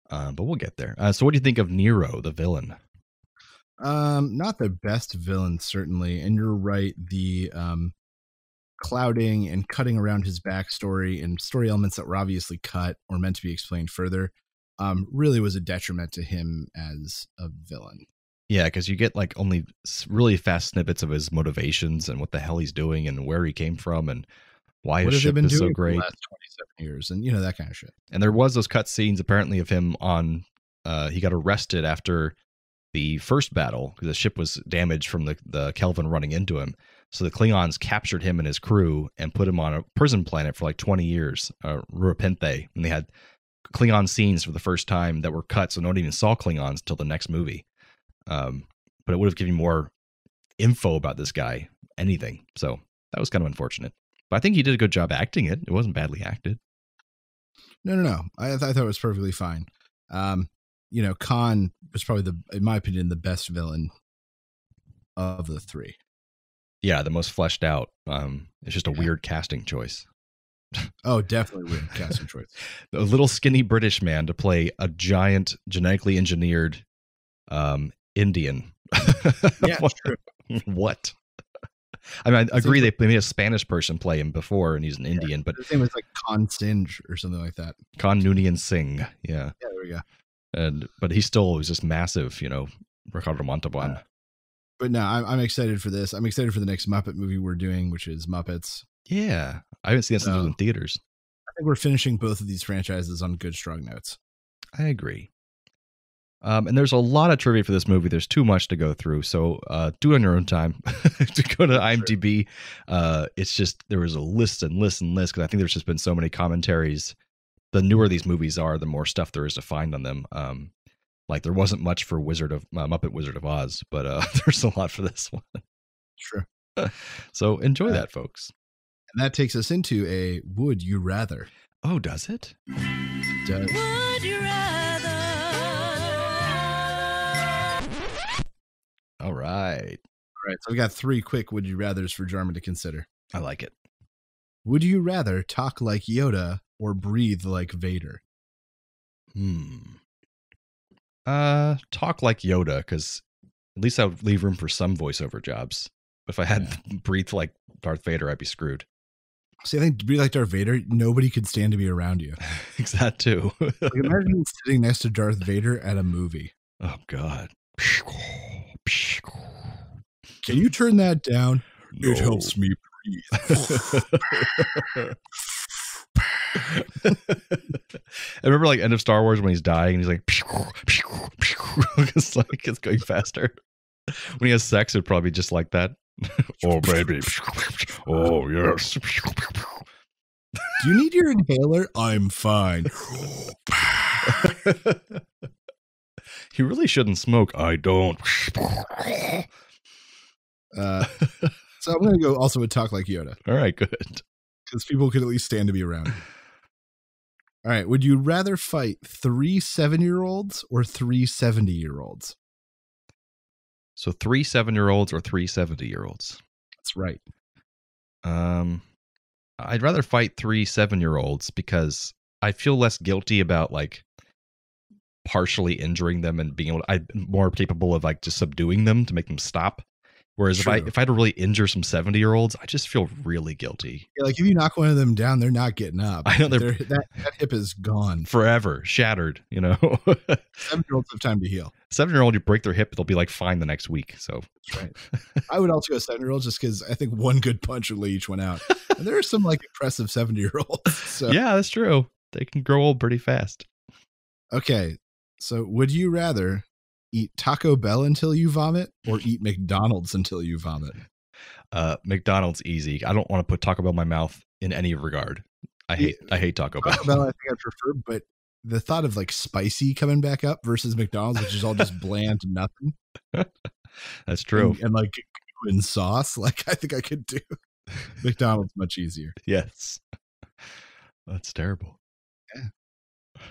but we'll get there. So what do you think of Nero, the villain? Not the best villain, certainly. And you're right. The clouding and cutting around his backstory and story elements that were obviously cut or meant to be explained further really was a detriment to him as a villain. Yeah, because you get only really fast snippets of his motivations and what the hell he's doing and where he came from and why his ship is so great. For the last 27 years and that kind of shit. And there was those cut scenes apparently of him on he got arrested after the first battle because the ship was damaged from the Kelvin running into him. So the Klingons captured him and his crew and put him on a prison planet for 20 years, Rurapente, and they had Klingon scenes for the first time that were cut, so no one even saw Klingons till the next movie. But it would have given you more info about this guy, anything. So that was kind of unfortunate. But I think he did a good job acting it. It wasn't badly acted. No. I thought it was perfectly fine. Khan was probably in my opinion, the best villain of the three. Yeah, the most fleshed out. It's just a weird casting choice. Oh, definitely weird casting choice. A little skinny British man to play a giant, genetically engineered Indian. Yeah, true. What? I mean, I agree they made a Spanish person play him before, and he's an Indian, but his name was Khan Singe or something like that. Khan Noonien Singh. Yeah. Yeah, there we go. But he still was just massive, Ricardo Montalban. But no, I'm excited for this. I'm excited for the next Muppet movie we're doing, which is Muppets. Yeah, I haven't seen this in theaters. I think we're finishing both of these franchises on good, strong notes. I agree. And there's a lot of trivia for this movie. There's too much to go through. So do it on your own time. To go to IMDb, it's just there was a list and list and list because I think there's just been so many commentaries. The newer these movies are, the more stuff there is to find on them. There wasn't much for Muppet Wizard of Oz, but there's a lot for this one. Sure. So enjoy that, folks. And that takes us into a Would You Rather. Oh, does it? It does. Would you rather? All right. So we got 3 quick Would You Rathers for Jarman to consider. I like it. Would you rather talk like Yoda or breathe like Vader? Talk like Yoda, because at least I would leave room for some voiceover jobs. If I had breathed like Darth Vader, I'd be screwed. See, I think breathe like Darth Vader, nobody could stand to be around you. That too. Imagine sitting next to Darth Vader at a movie. Oh, God. Can you turn that down? No. It helps me breathe. I remember end of Star Wars when he's dying and he's like it's going faster. When he has sex, it'd probably be just like that. Oh baby. Oh yes. Do you need your inhaler? I'm fine. He really shouldn't smoke. I don't. So I'm going to go also with talk like Yoda. All right, good. Because people could at least stand to be around. All right. Would you rather fight 3 7-year-olds or 3 70-year-olds? So 3 7-year-olds or 3 70-year-olds? That's right. I'd rather fight 3 7-year-olds because I feel less guilty about partially injuring them and being able to, I'm more capable of just subduing them to make them stop. Whereas True. if I had to really injure some 70-year-olds, I just feel really guilty. Yeah, like if you knock one of them down, they're not getting up. I know that hip is gone. Forever shattered, 7-year-olds have time to heal. 7-year-old, you break their hip, they'll be like fine the next week. So that's right. I would also go 7-year-olds just because I think one good punch would lay each one out. And there are some like impressive 70-year-olds. So. Yeah, that's true. They can grow old pretty fast. Okay, so would you rather eat Taco Bell until you vomit or eat McDonald's until you vomit? McDonald's easy. I don't want to put Taco Bell in my mouth in any regard. I hate Taco Bell. Taco Bell I think I prefer, but the thought of like spicy coming back up versus McDonald's, which is all just bland nothing. That's true. And like in sauce, like I think I could do McDonald's much easier. Yes. That's terrible. Yeah.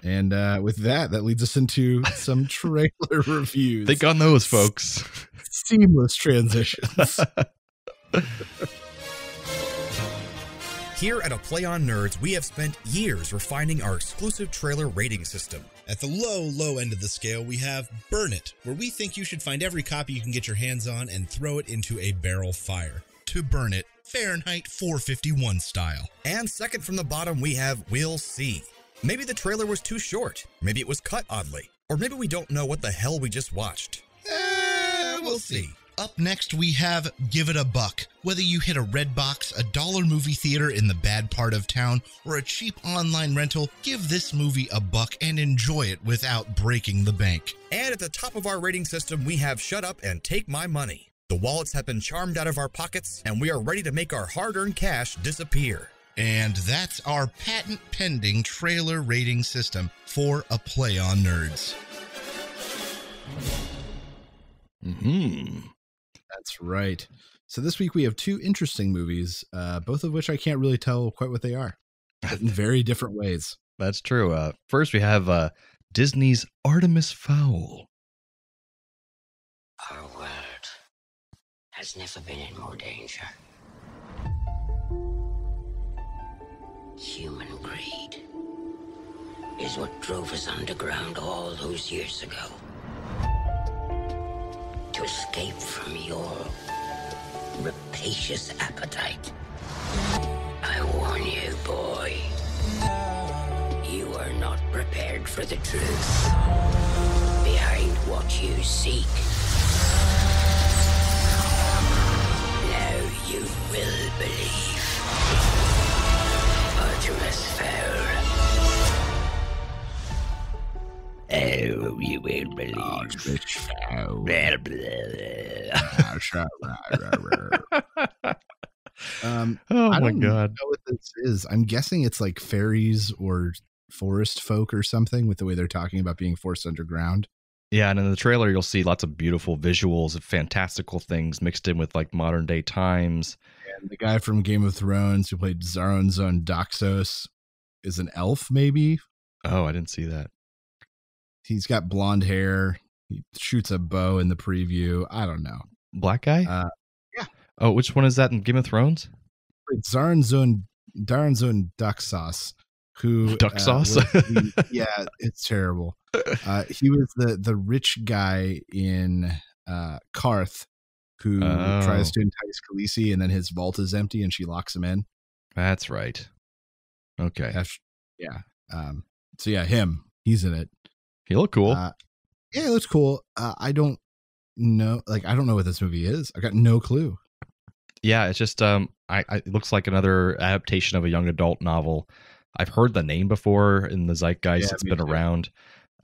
And with that leads us into some trailer reviews. Think on those, folks. Seamless transitions. Here at A Play on Nerds, we have spent years refining our exclusive trailer rating system. At the low end of the scale, we have Burn It, where we think you should find every copy you can get your hands on and throw it into a barrel fire. To burn it, Fahrenheit 451 style. And second from the bottom, we have We'll See. Maybe the trailer was too short. Maybe it was cut oddly. Or maybe we don't know what the hell we just watched. We'll see. Up next, we have Give It a Buck. Whether you hit a Redbox, a dollar movie theater in the bad part of town, or a cheap online rental, give this movie a buck and enjoy it without breaking the bank. And at the top of our rating system, we have Shut Up and Take My Money. The wallets have been charmed out of our pockets, and we are ready to make our hard-earned cash disappear. And that's our patent-pending trailer rating system for A Play on Nerds. That's right. So this week we have two interesting movies, both of which I can't really tell quite what they are, but in very different ways. That's true. First, we have Disney's Artemis Fowl. Our world has never been in more danger. Human greed is what drove us underground all those years ago. To escape from your rapacious appetite. I warn you, boy. You are not prepared for the truth. Behind what you seek. Now you will believe. Artemis Fowl. Oh, you will believe. Oh I my don't God. know what this is. I'm guessing it's like fairies or forest folk or something with the way they're talking about being forced underground. Yeah, and in the trailer, you'll see lots of beautiful visuals of fantastical things mixed in with like modern day times. And the guy from Game of Thrones who played Zaronzon Doxos is an elf, maybe? Oh, I didn't see that. He's got blonde hair. He shoots a bow in the preview. I don't know. Black guy? Yeah. Oh, which one is that in Game of Thrones? Zaronzon Doxos, who Duck sauce? yeah, it's terrible. He was the rich guy in Karth who tries to entice Khaleesi, and then his vault is empty and she locks him in. That's right. Okay. So yeah, him. He's in it. He looked cool. Yeah, it looks cool. I don't know. Like, I don't know what this movie is. I got no clue. Yeah, it's just it looks like another adaptation of a young adult novel. I've heard the name before in the zeitgeist. Yeah, It's been around.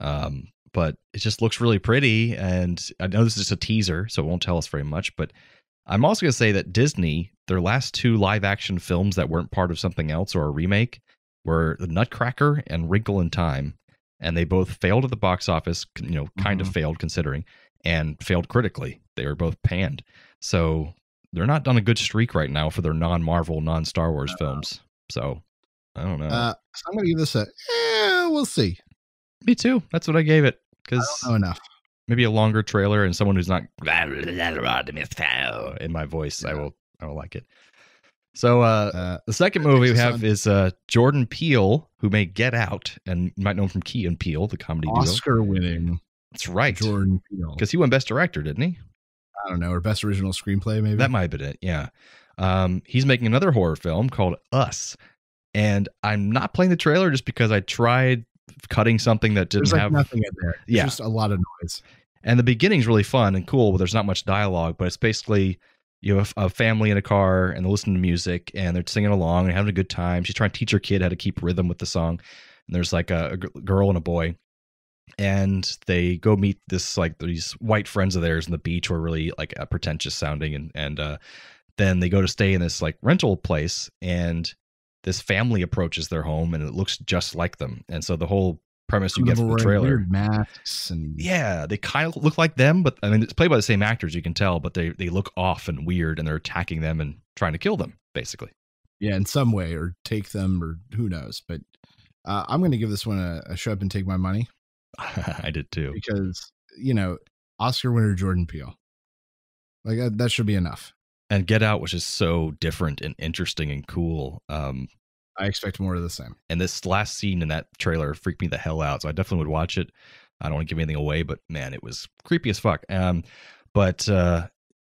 But it just looks really pretty. And I know this is just a teaser, so it won't tell us very much. But I'm also going to say that Disney, their last two live action films that weren't part of something else or a remake were The Nutcracker and Wrinkle in Time. And they both failed at the box office, kind of failed considering, and failed critically. They were both panned. So they're not on a good streak right now for their non-Marvel, non-Star Wars films. So I don't know. So I'm going to give this we'll see. Me too. That's what I gave it. Because I don't know enough. Maybe a longer trailer and someone who's not in my voice, I will like it. So the second movie we have is Jordan Peele, who made Get Out, and you might know him from Key and Peele, the comedy duo. Oscar winning. That's right. Jordan Peele. Because he won Best Director, didn't he? I don't know, or best original screenplay, maybe. That might have been it. Yeah. He's making another horror film called Us. And I'm not playing the trailer just because I tried cutting something that didn't have nothing in there. It's just a lot of noise. And the beginning's really fun and cool, but there's not much dialogue. But it's basically, you have a family in a car and they're listening to music and they're singing along and having a good time. She's trying to teach her kid how to keep rhythm with the song. And there's like a girl and a boy. And they go meet these white friends of theirs on the beach who are really like pretentious sounding. And then they go to stay in this like rental place, and this family approaches their home and it looks just like them. And so the whole premise you get from the trailer, weird masks and they kind of look like them, but I mean, it's played by the same actors, you can tell, but they look off and weird, and they're attacking them and trying to kill them basically. Yeah, in some way, or take them, or who knows. But I'm going to give this one a shut up and take my money. I did too, because Oscar winner Jordan Peele, like that should be enough. And Get Out, which is so different and interesting and cool. I expect more of the same. And this last scene in that trailer freaked me the hell out. So I definitely would watch it. I don't want to give anything away, but man, it was creepy as fuck. But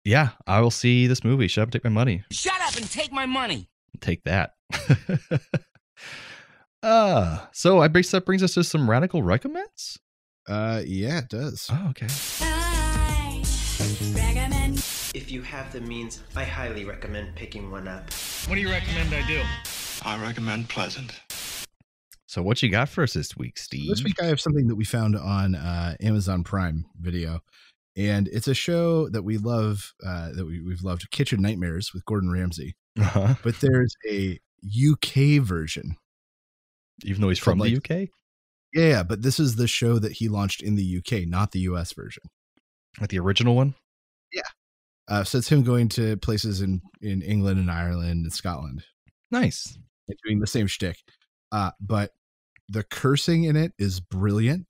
yeah, I will see this movie. Shut up and take my money. Shut up and take my money. Take that. So I guess that brings us to some radical recommends. Yeah, it does. Oh, okay. If you have the means, I highly recommend picking one up. What do you recommend I do? I recommend Pleasant. So what you got for us this week, Steve? This week I have something that we found on Amazon Prime Video, and it's a show that we love, we've loved, Kitchen Nightmares with Gordon Ramsay. Uh-huh. But there's a UK version. Even though he's from the UK? Yeah, but this is the show that he launched in the UK, not the US version. Like the original one? Yeah. So it's him going to places in England and Ireland and Scotland. Nice. And doing the same shtick. But the cursing in it is brilliant.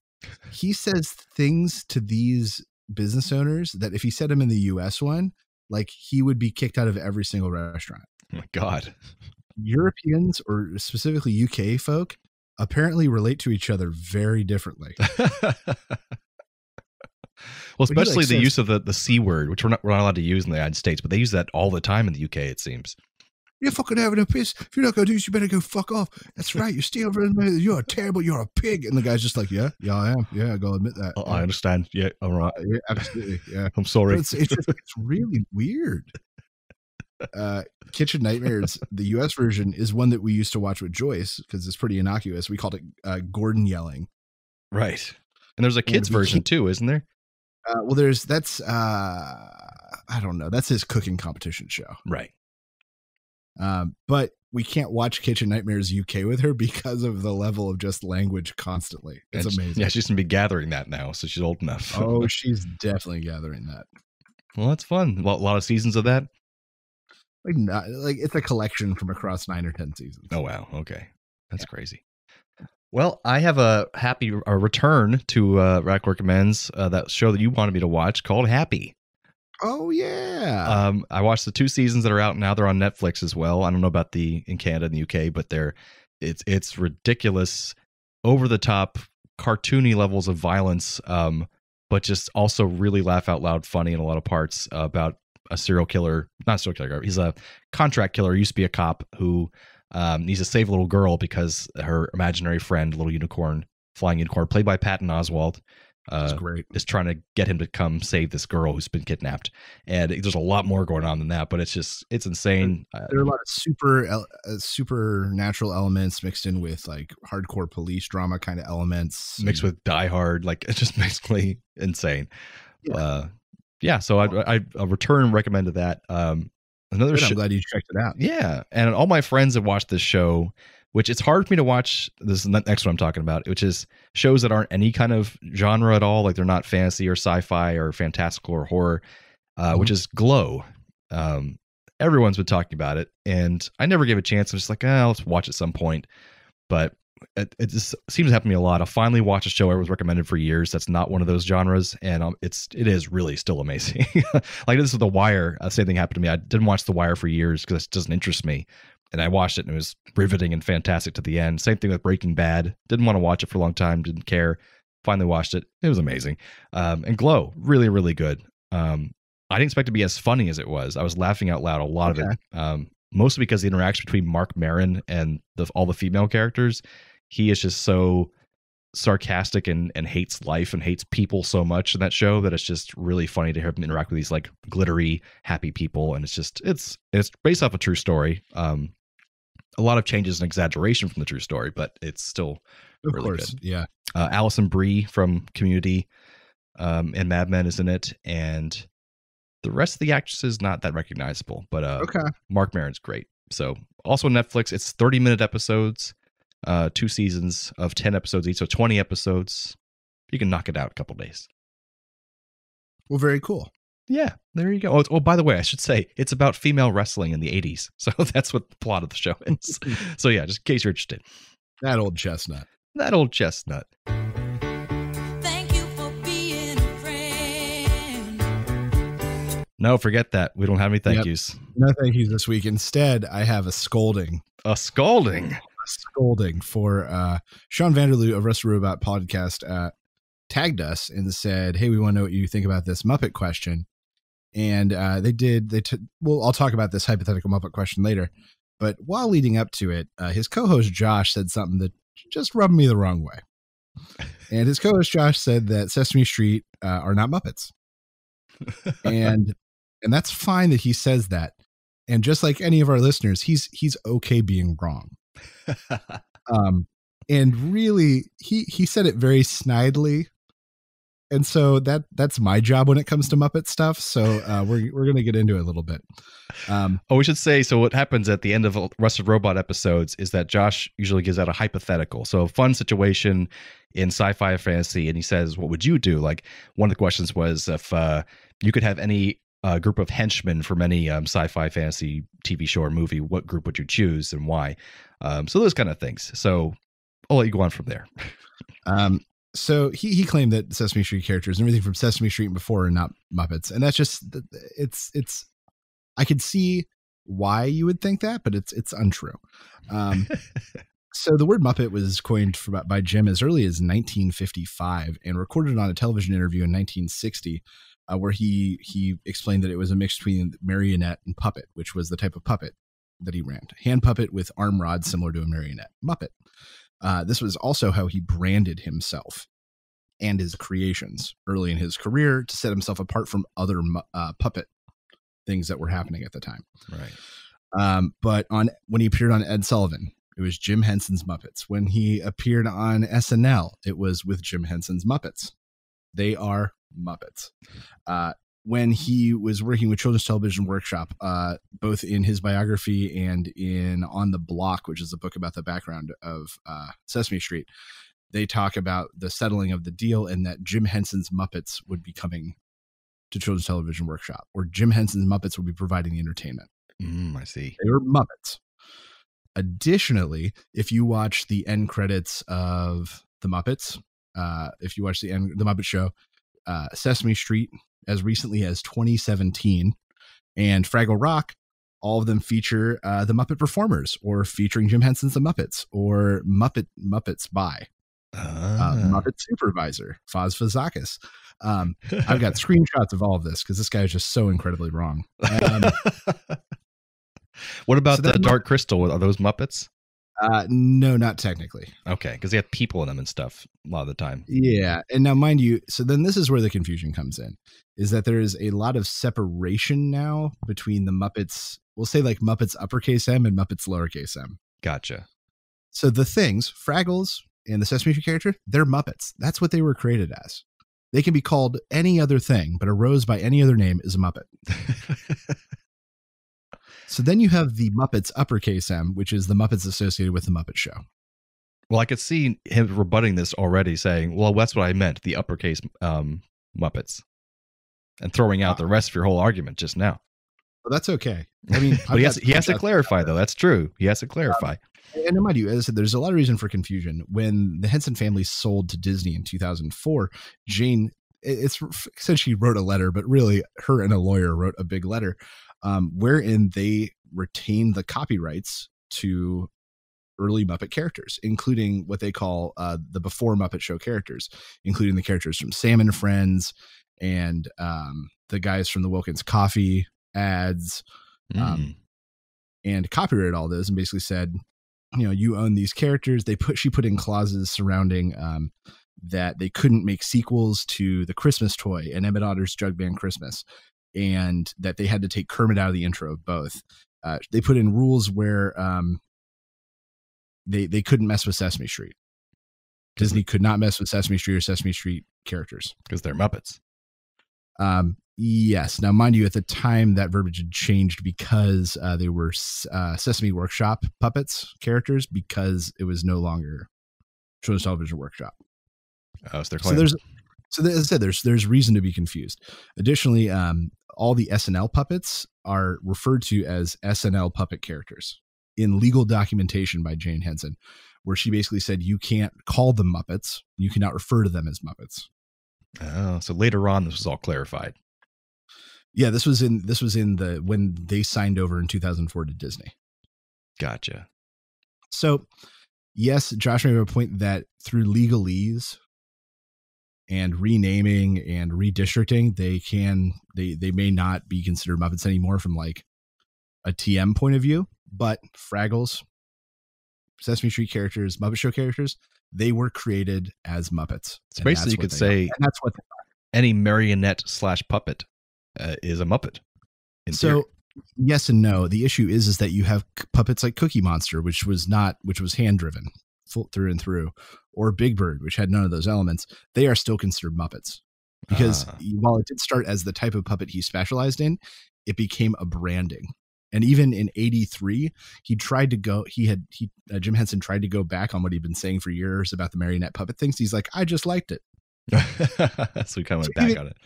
He says things to these business owners that if he said them in the US one, like he would be kicked out of every single restaurant. Oh my God. Europeans, or specifically UK folk, apparently relate to each other very differently. Well, especially the use of the C word, which we're not allowed to use in the United States, but they use that all the time in the UK, it seems. You're fucking having a piss. If you're not going to do this, you better go fuck off. That's right. You're stealing. You're terrible. You're a pig. And the guy's just like, yeah, I am. Yeah, I got to admit that. I understand. Yeah, all right. Yeah, absolutely. Yeah. I'm sorry. It's really weird. Kitchen Nightmares, the US version, is one that we used to watch with Joyce because it's pretty innocuous. We called it Gordon Yelling. Right. And there's a kids version too, isn't there? Well, that's I don't know. That's his cooking competition show. Right. But we can't watch Kitchen Nightmares UK with her because of the level of just language constantly. It's amazing. Yeah, she's going to be gathering that now, so she's old enough. Oh, she's definitely gathering that. Well, that's fun. Well, a lot of seasons of that? Like it's a collection from across 9 or 10 seasons. Oh, wow. Okay. That's crazy. Well, I have a return to Rack Recommends, that show that you wanted me to watch called Happy. Oh, yeah. I watched the 2 seasons that are out now. They're on Netflix as well. I don't know about in Canada and the UK, but it's ridiculous, over the top, cartoony levels of violence, but just also really laugh out loud funny in a lot of parts, about a serial killer, not a serial killer. He's a contract killer. He used to be a cop who needs to save a little girl because her imaginary friend, little unicorn, flying unicorn, played by Patton Oswalt, That's great. is trying to get him to come save this girl who's been kidnapped. And there's a lot more going on than that, but it's insane. There are a lot of supernatural elements mixed in with like hardcore police drama kind of elements. Mixed with Die Hard. Like, it's just basically insane. Yeah. So I return recommended that. Another show. I'm glad you checked it out. Yeah. And all my friends have watched this show, which it's hard for me to watch. This is the next one I'm talking about, which is shows that aren't any kind of genre at all. Like they're not fantasy or sci-fi or fantastical or horror, which is Glow. Everyone's been talking about it, and I never gave it a chance. I'm just like, let's watch at some point. But it just seems to happen to me a lot. I'll finally watch a show I was recommended for years that's not one of those genres, and it is really still amazing. Like this is The Wire. Same thing happened to me. I didn't watch The Wire for years because it doesn't interest me, and I watched it and it was riveting and fantastic to the end. Same thing with Breaking Bad. Didn't want to watch it for a long time. Didn't care. Finally watched it. It was amazing. And Glow, really, really good. I didn't expect it to be as funny as it was. I was laughing out loud a lot of it, mostly because the interaction between Mark Maron and all the female characters. He is just so sarcastic and hates life and hates people so much in that show that it's just really funny to hear him interact with these like glittery, happy people. And it's based off a true story. A lot of changes and exaggeration from the true story, but it's still really good. Yeah. Alison Brie from Community and Mad Men is in it, and the rest of the actresses not that recognizable, but Mark Maron's great. So also on Netflix, it's 30-minute episodes, 2 seasons of 10 episodes each, so 20 episodes. You can knock it out in a couple days. Well, very cool. Yeah, there you go. Oh, by the way, I should say it's about female wrestling in the 80s. So that's what the plot of the show is. So yeah, just in case you're interested. That old chestnut. That old chestnut. No, forget that. We don't have any thank yous. No thank yous this week. Instead, I have a scolding. A scolding? A scolding for Sean Vanderloo of Rest Robot Podcast tagged us and said, hey, we want to know what you think about this Muppet question. And well, I'll talk about this hypothetical Muppet question later. But while leading up to it, his co-host Josh said something that just rubbed me the wrong way. And his co-host Josh said that Sesame Street are not Muppets. And that's fine that he says that. And just like any of our listeners, he's okay being wrong. And really, he said it very snidely. And so that's my job when it comes to Muppet stuff. So we're going to get into it a little bit. We should say, so what happens at the end of Rusted Robot episodes is that Josh usually gives out a hypothetical. So a fun situation in sci-fi or fantasy. And he says, what would you do? Like one of the questions was if you could have any group of henchmen from any sci-fi fantasy TV show or movie, what group would you choose and why? So those kind of things. So I'll let you go on from there. So he claimed that Sesame Street characters and everything from Sesame Street and before are not Muppets. And that's just, it's, I could see why you would think that, but it's untrue. So the word Muppet was coined by Jim as early as 1955 and recorded on a television interview in 1960, where he explained that it was a mix between marionette and puppet, which was the type of puppet that he ran. Hand puppet with arm rods similar to a marionette. Muppet. This was also how he branded himself and his creations early in his career to set himself apart from other puppet things that were happening at the time. Right. But when he appeared on Ed Sullivan, it was Jim Henson's Muppets. When he appeared on SNL, it was with Jim Henson's Muppets. They are Muppets. When he was working with Children's Television Workshop, both in his biography and in On the Block, which is a book about the background of Sesame Street, they talk about the settling of the deal and that Jim Henson's Muppets would be coming to Children's Television Workshop, or Jim Henson's Muppets would be providing the entertainment. I see. They were Muppets. Additionally, if you watch the end credits of the Muppets, if you watch the Muppet Show, Sesame Street as recently as 2017 and Fraggle Rock, all of them feature the Muppet Performers, or featuring Jim Henson's The Muppets, or Muppets by Muppet Supervisor Foz Fazakis. I've got screenshots of all of this because this guy is just so incredibly wrong. What about the Dark Crystal? Are those Muppets? No, not technically. Okay, because they have people in them and stuff a lot of the time. Yeah, and now mind you, so then this is where the confusion comes in, is that there is a lot of separation now between the Muppets. We'll say like Muppets uppercase M and Muppets lowercase m. Gotcha. So the things, Fraggles and the Sesame Street character, they're Muppets. That's what they were created as. They can be called any other thing, but a rose by any other name is a Muppet. So then you have the Muppets uppercase M, which is the Muppets associated with the Muppet Show. Well, I could see him rebutting this already, saying, well, that's what I meant, the uppercase Muppets, and throwing out the rest of your whole argument just now. Well, that's okay. I mean, but he has to clarify, though. That's true. He has to clarify. And mind you, as I said, there's a lot of reason for confusion. When the Henson family sold to Disney in 2004, Jane, it said she wrote a letter, but really her and a lawyer wrote a big letter wherein they retained the copyrights to early Muppet characters, including what they call the before Muppet Show characters, including the characters from Sam and Friends and the guys from the Wilkins Coffee ads, and copyrighted all those and basically said, you own these characters. She put in clauses surrounding that they couldn't make sequels to the Christmas toy and Emmett Otter's Jug Band Christmas, and that they had to take Kermit out of the intro of both. They put in rules where they couldn't mess with Sesame Street. Disney could not mess with Sesame Street or Sesame Street characters because they're Muppets. Yes. Now, mind you, at the time that verbiage had changed because they were Sesame Workshop puppets characters, because it was no longer Children's Television Workshop. Oh, so as I said, there's reason to be confused. Additionally, all the SNL puppets are referred to as SNL puppet characters in legal documentation by Jane Henson, where she basically said you can't call them Muppets. You cannot refer to them as Muppets. Oh, so later on, this was all clarified. Yeah, this was in when they signed over in 2004 to Disney. Gotcha. So, yes, Josh made a point that through legalese and renaming and redistricting, they may not be considered Muppets anymore from like a TM point of view, but Fraggles, Sesame Street characters, Muppet Show characters, they were created as Muppets. So basically, you could say that's what any marionette / puppet is a Muppet. So yes and no. The issue is that you have puppets like Cookie Monster, which was hand driven through and through, or Big Bird, which had none of those elements. They are still considered Muppets because while it did start as the type of puppet he specialized in, it became a branding. And even in '83, Jim Henson tried to go back on what he'd been saying for years about the marionette puppet things. He's like, I just liked it. So we kind of went back on it.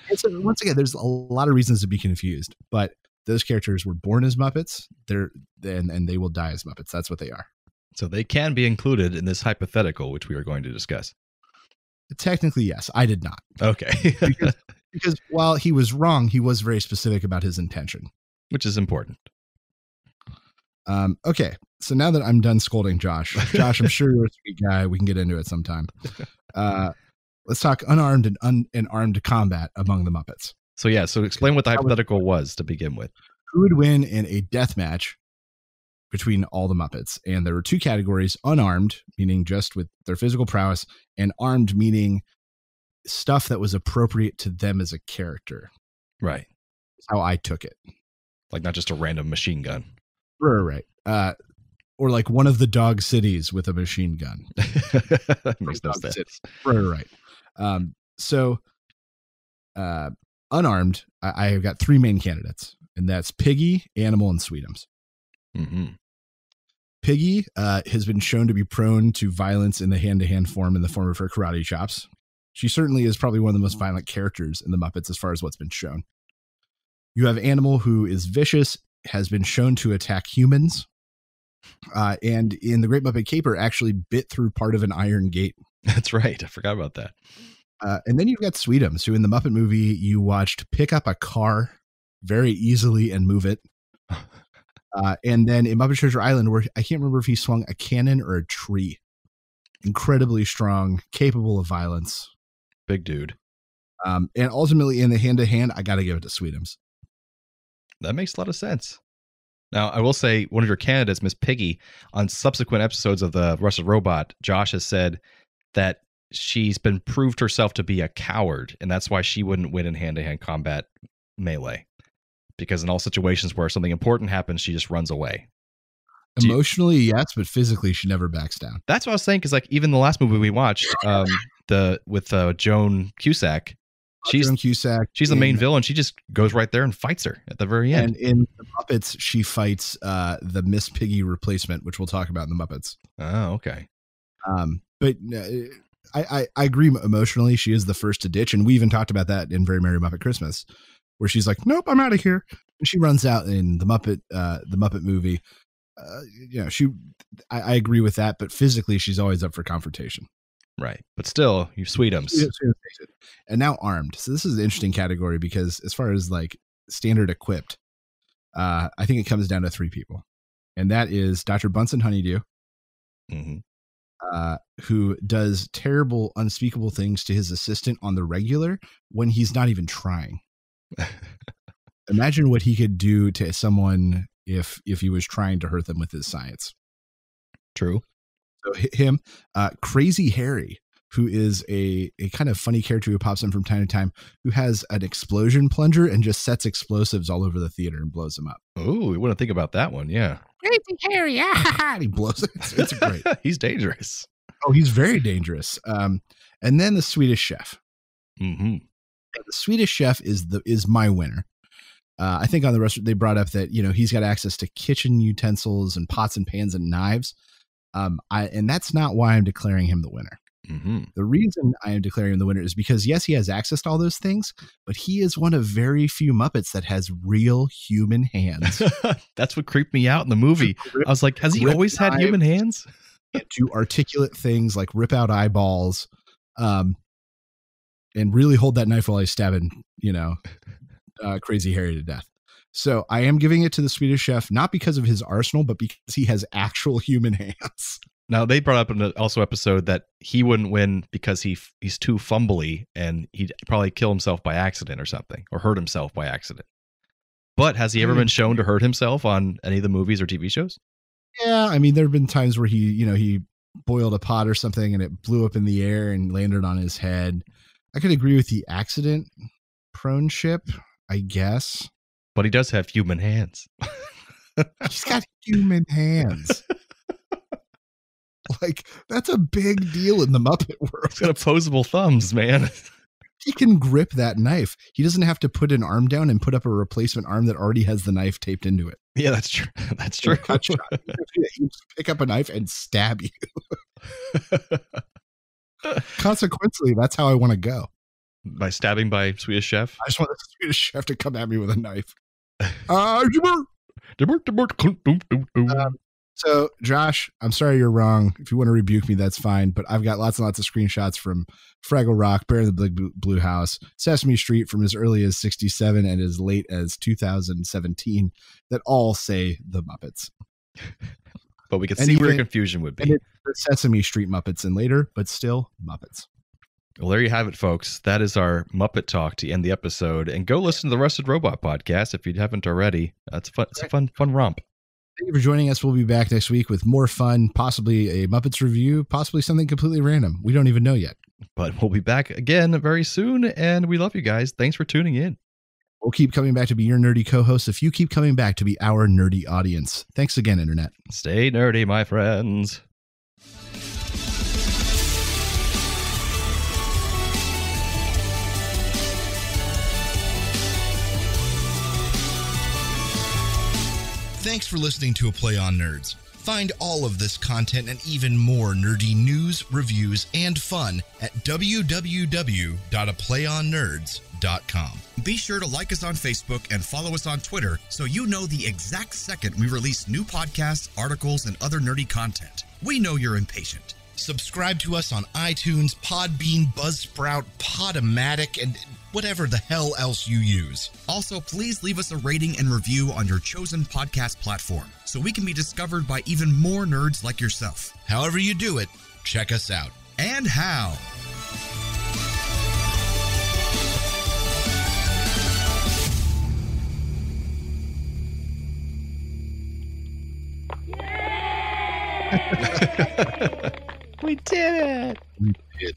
Once again, there's a lot of reasons to be confused, but those characters were born as Muppets. And they will die as Muppets. That's what they are. So they can be included in this hypothetical, which we are going to discuss. Technically, yes. I did not. Okay. because while he was wrong, he was very specific about his intention, which is important. Okay, so now that I'm done scolding Josh, I'm sure you're a sweet guy. We can get into it sometime. Let's talk unarmed and armed combat among the Muppets. So explain what the hypothetical was to begin with. Who would win in a death match between all the Muppets? And there were two categories: unarmed, meaning just with their physical prowess, and armed, meaning stuff that was appropriate to them as a character. Right. That's how I took it. Like not just a random machine gun. Right. Or like one of the dog cities with a machine gun. Makes no sense. Right. So unarmed, I have got three main candidates, and that's Piggy, Animal, and Sweetums. Mm-hmm. Piggy has been shown to be prone to violence in the hand-to-hand form in the form of her karate chops. She certainly is probably one of the most violent characters in the Muppets as far as what's been shown. You have Animal, who is vicious, has been shown to attack humans, and in The Great Muppet Caper actually bit through part of an iron gate. That's right. I forgot about that. And then you've got Sweetums, who in the Muppet movie you watched pick up a car very easily and move it. And then in Muppet Treasure Island, where I can't remember if he swung a cannon or a tree. Incredibly strong, capable of violence. Big dude. And ultimately in the hand-to-hand, I got to give it to Sweetums. That makes a lot of sense. Now, I will say one of your candidates, Miss Piggy, on subsequent episodes of the Rusted Robot, Josh has said that she's been proved herself to be a coward, and that's why she wouldn't win in hand-to-hand combat melee. Because in all situations where something important happens, she just runs away. Emotionally, yes, but physically, she never backs down. That's what I was saying, because like even the last movie we watched, with Joan Cusack, she's the main villain. She just goes right there and fights her at the very end. And in the Muppets, she fights the Miss Piggy replacement, which we'll talk about in the Muppets. Oh, okay. But I agree. Emotionally, she is the first to ditch, and we even talked about that in Very Merry Muppet Christmas, where she's like, "Nope, I'm out of here," and she runs out in the Muppet movie. I agree with that, but physically, she's always up for confrontation. Right. But still, you Sweetums. And now armed. So this is an interesting category because as far as like standard equipped, I think it comes down to three people. And that is Dr. Bunsen Honeydew, who does terrible, unspeakable things to his assistant on the regular when he's not even trying. Imagine what he could do to someone if he was trying to hurt them with his science. True. So him, Crazy Harry, who is a kind of funny character who pops in from time to time, who has an explosion plunger and just sets explosives all over the theater and blows them up. Oh, we want to think about that one. Yeah. Crazy Harry. And he blows it. It's great. He's dangerous. Oh, he's very dangerous. And then the Swedish Chef. Mm-hmm. The Swedish Chef is my winner. I think on the restaurant they brought up that, he's got access to kitchen utensils and pots and pans and knives. And that's not why I'm declaring him the winner. Mm-hmm. The reason I am declaring him the winner is because, yes, he has access to all those things, but he is one of very few Muppets that has real human hands. That's what creeped me out in the movie. I was like, has he always had human hands? To articulate things like rip out eyeballs, and really hold that knife while he's stabbing, Crazy Harry to death. So I am giving it to the Swedish Chef, not because of his arsenal, but because he has actual human hands. Now, they brought up in the also episode that he wouldn't win because he's too fumbly and he'd probably kill himself by accident or something, or hurt himself by accident. But has he ever been shown to hurt himself on any of the movies or TV shows? Yeah, I mean, there have been times where he boiled a pot or something and it blew up in the air and landed on his head. I could agree with the accident prone ship, I guess. But he does have human hands. He's got human hands. Like, that's a big deal in the Muppet world. He's got opposable thumbs, man. He can grip that knife. He doesn't have to put an arm down and put up a replacement arm that already has the knife taped into it. Yeah, that's true. That's true. You pick up a knife and stab you. Consequently, that's how I want to go. By stabbing by Swedish Chef? I just want the Swedish Chef to come at me with a knife. So, Josh, I'm sorry you're wrong. If you want to rebuke me, that's fine. But I've got lots and lots of screenshots from Fraggle Rock, Bear in the Big Blue House, Sesame Street from as early as 1967 and as late as 2017 that all say the Muppets. But we can see where your confusion would be. And it's the Sesame Street Muppets and later, but still Muppets. Well, there you have it, folks. That is our Muppet Talk to end the episode. And go listen to the Rusted Robot podcast if you haven't already. It's fun. It's a fun romp. Thank you for joining us. We'll be back next week with more fun, possibly a Muppets review, possibly something completely random. We don't even know yet. But we'll be back again very soon, and we love you guys. Thanks for tuning in. We'll keep coming back to be your nerdy co-hosts if you keep coming back to be our nerdy audience. Thanks again, Internet. Stay nerdy, my friends. Thanks for listening to A Play on Nerds. Find all of this content and even more nerdy news, reviews, and fun at www.aplayonnerds.com. Be sure to like us on Facebook and follow us on Twitter so you know the exact second we release new podcasts, articles, and other nerdy content. We know you're impatient. Subscribe to us on iTunes, Podbean, Buzzsprout, Podomatic, and whatever the hell else you use. Also, please leave us a rating and review on your chosen podcast platform so we can be discovered by even more nerds like yourself. However you do it, check us out. And how. We did it. We did.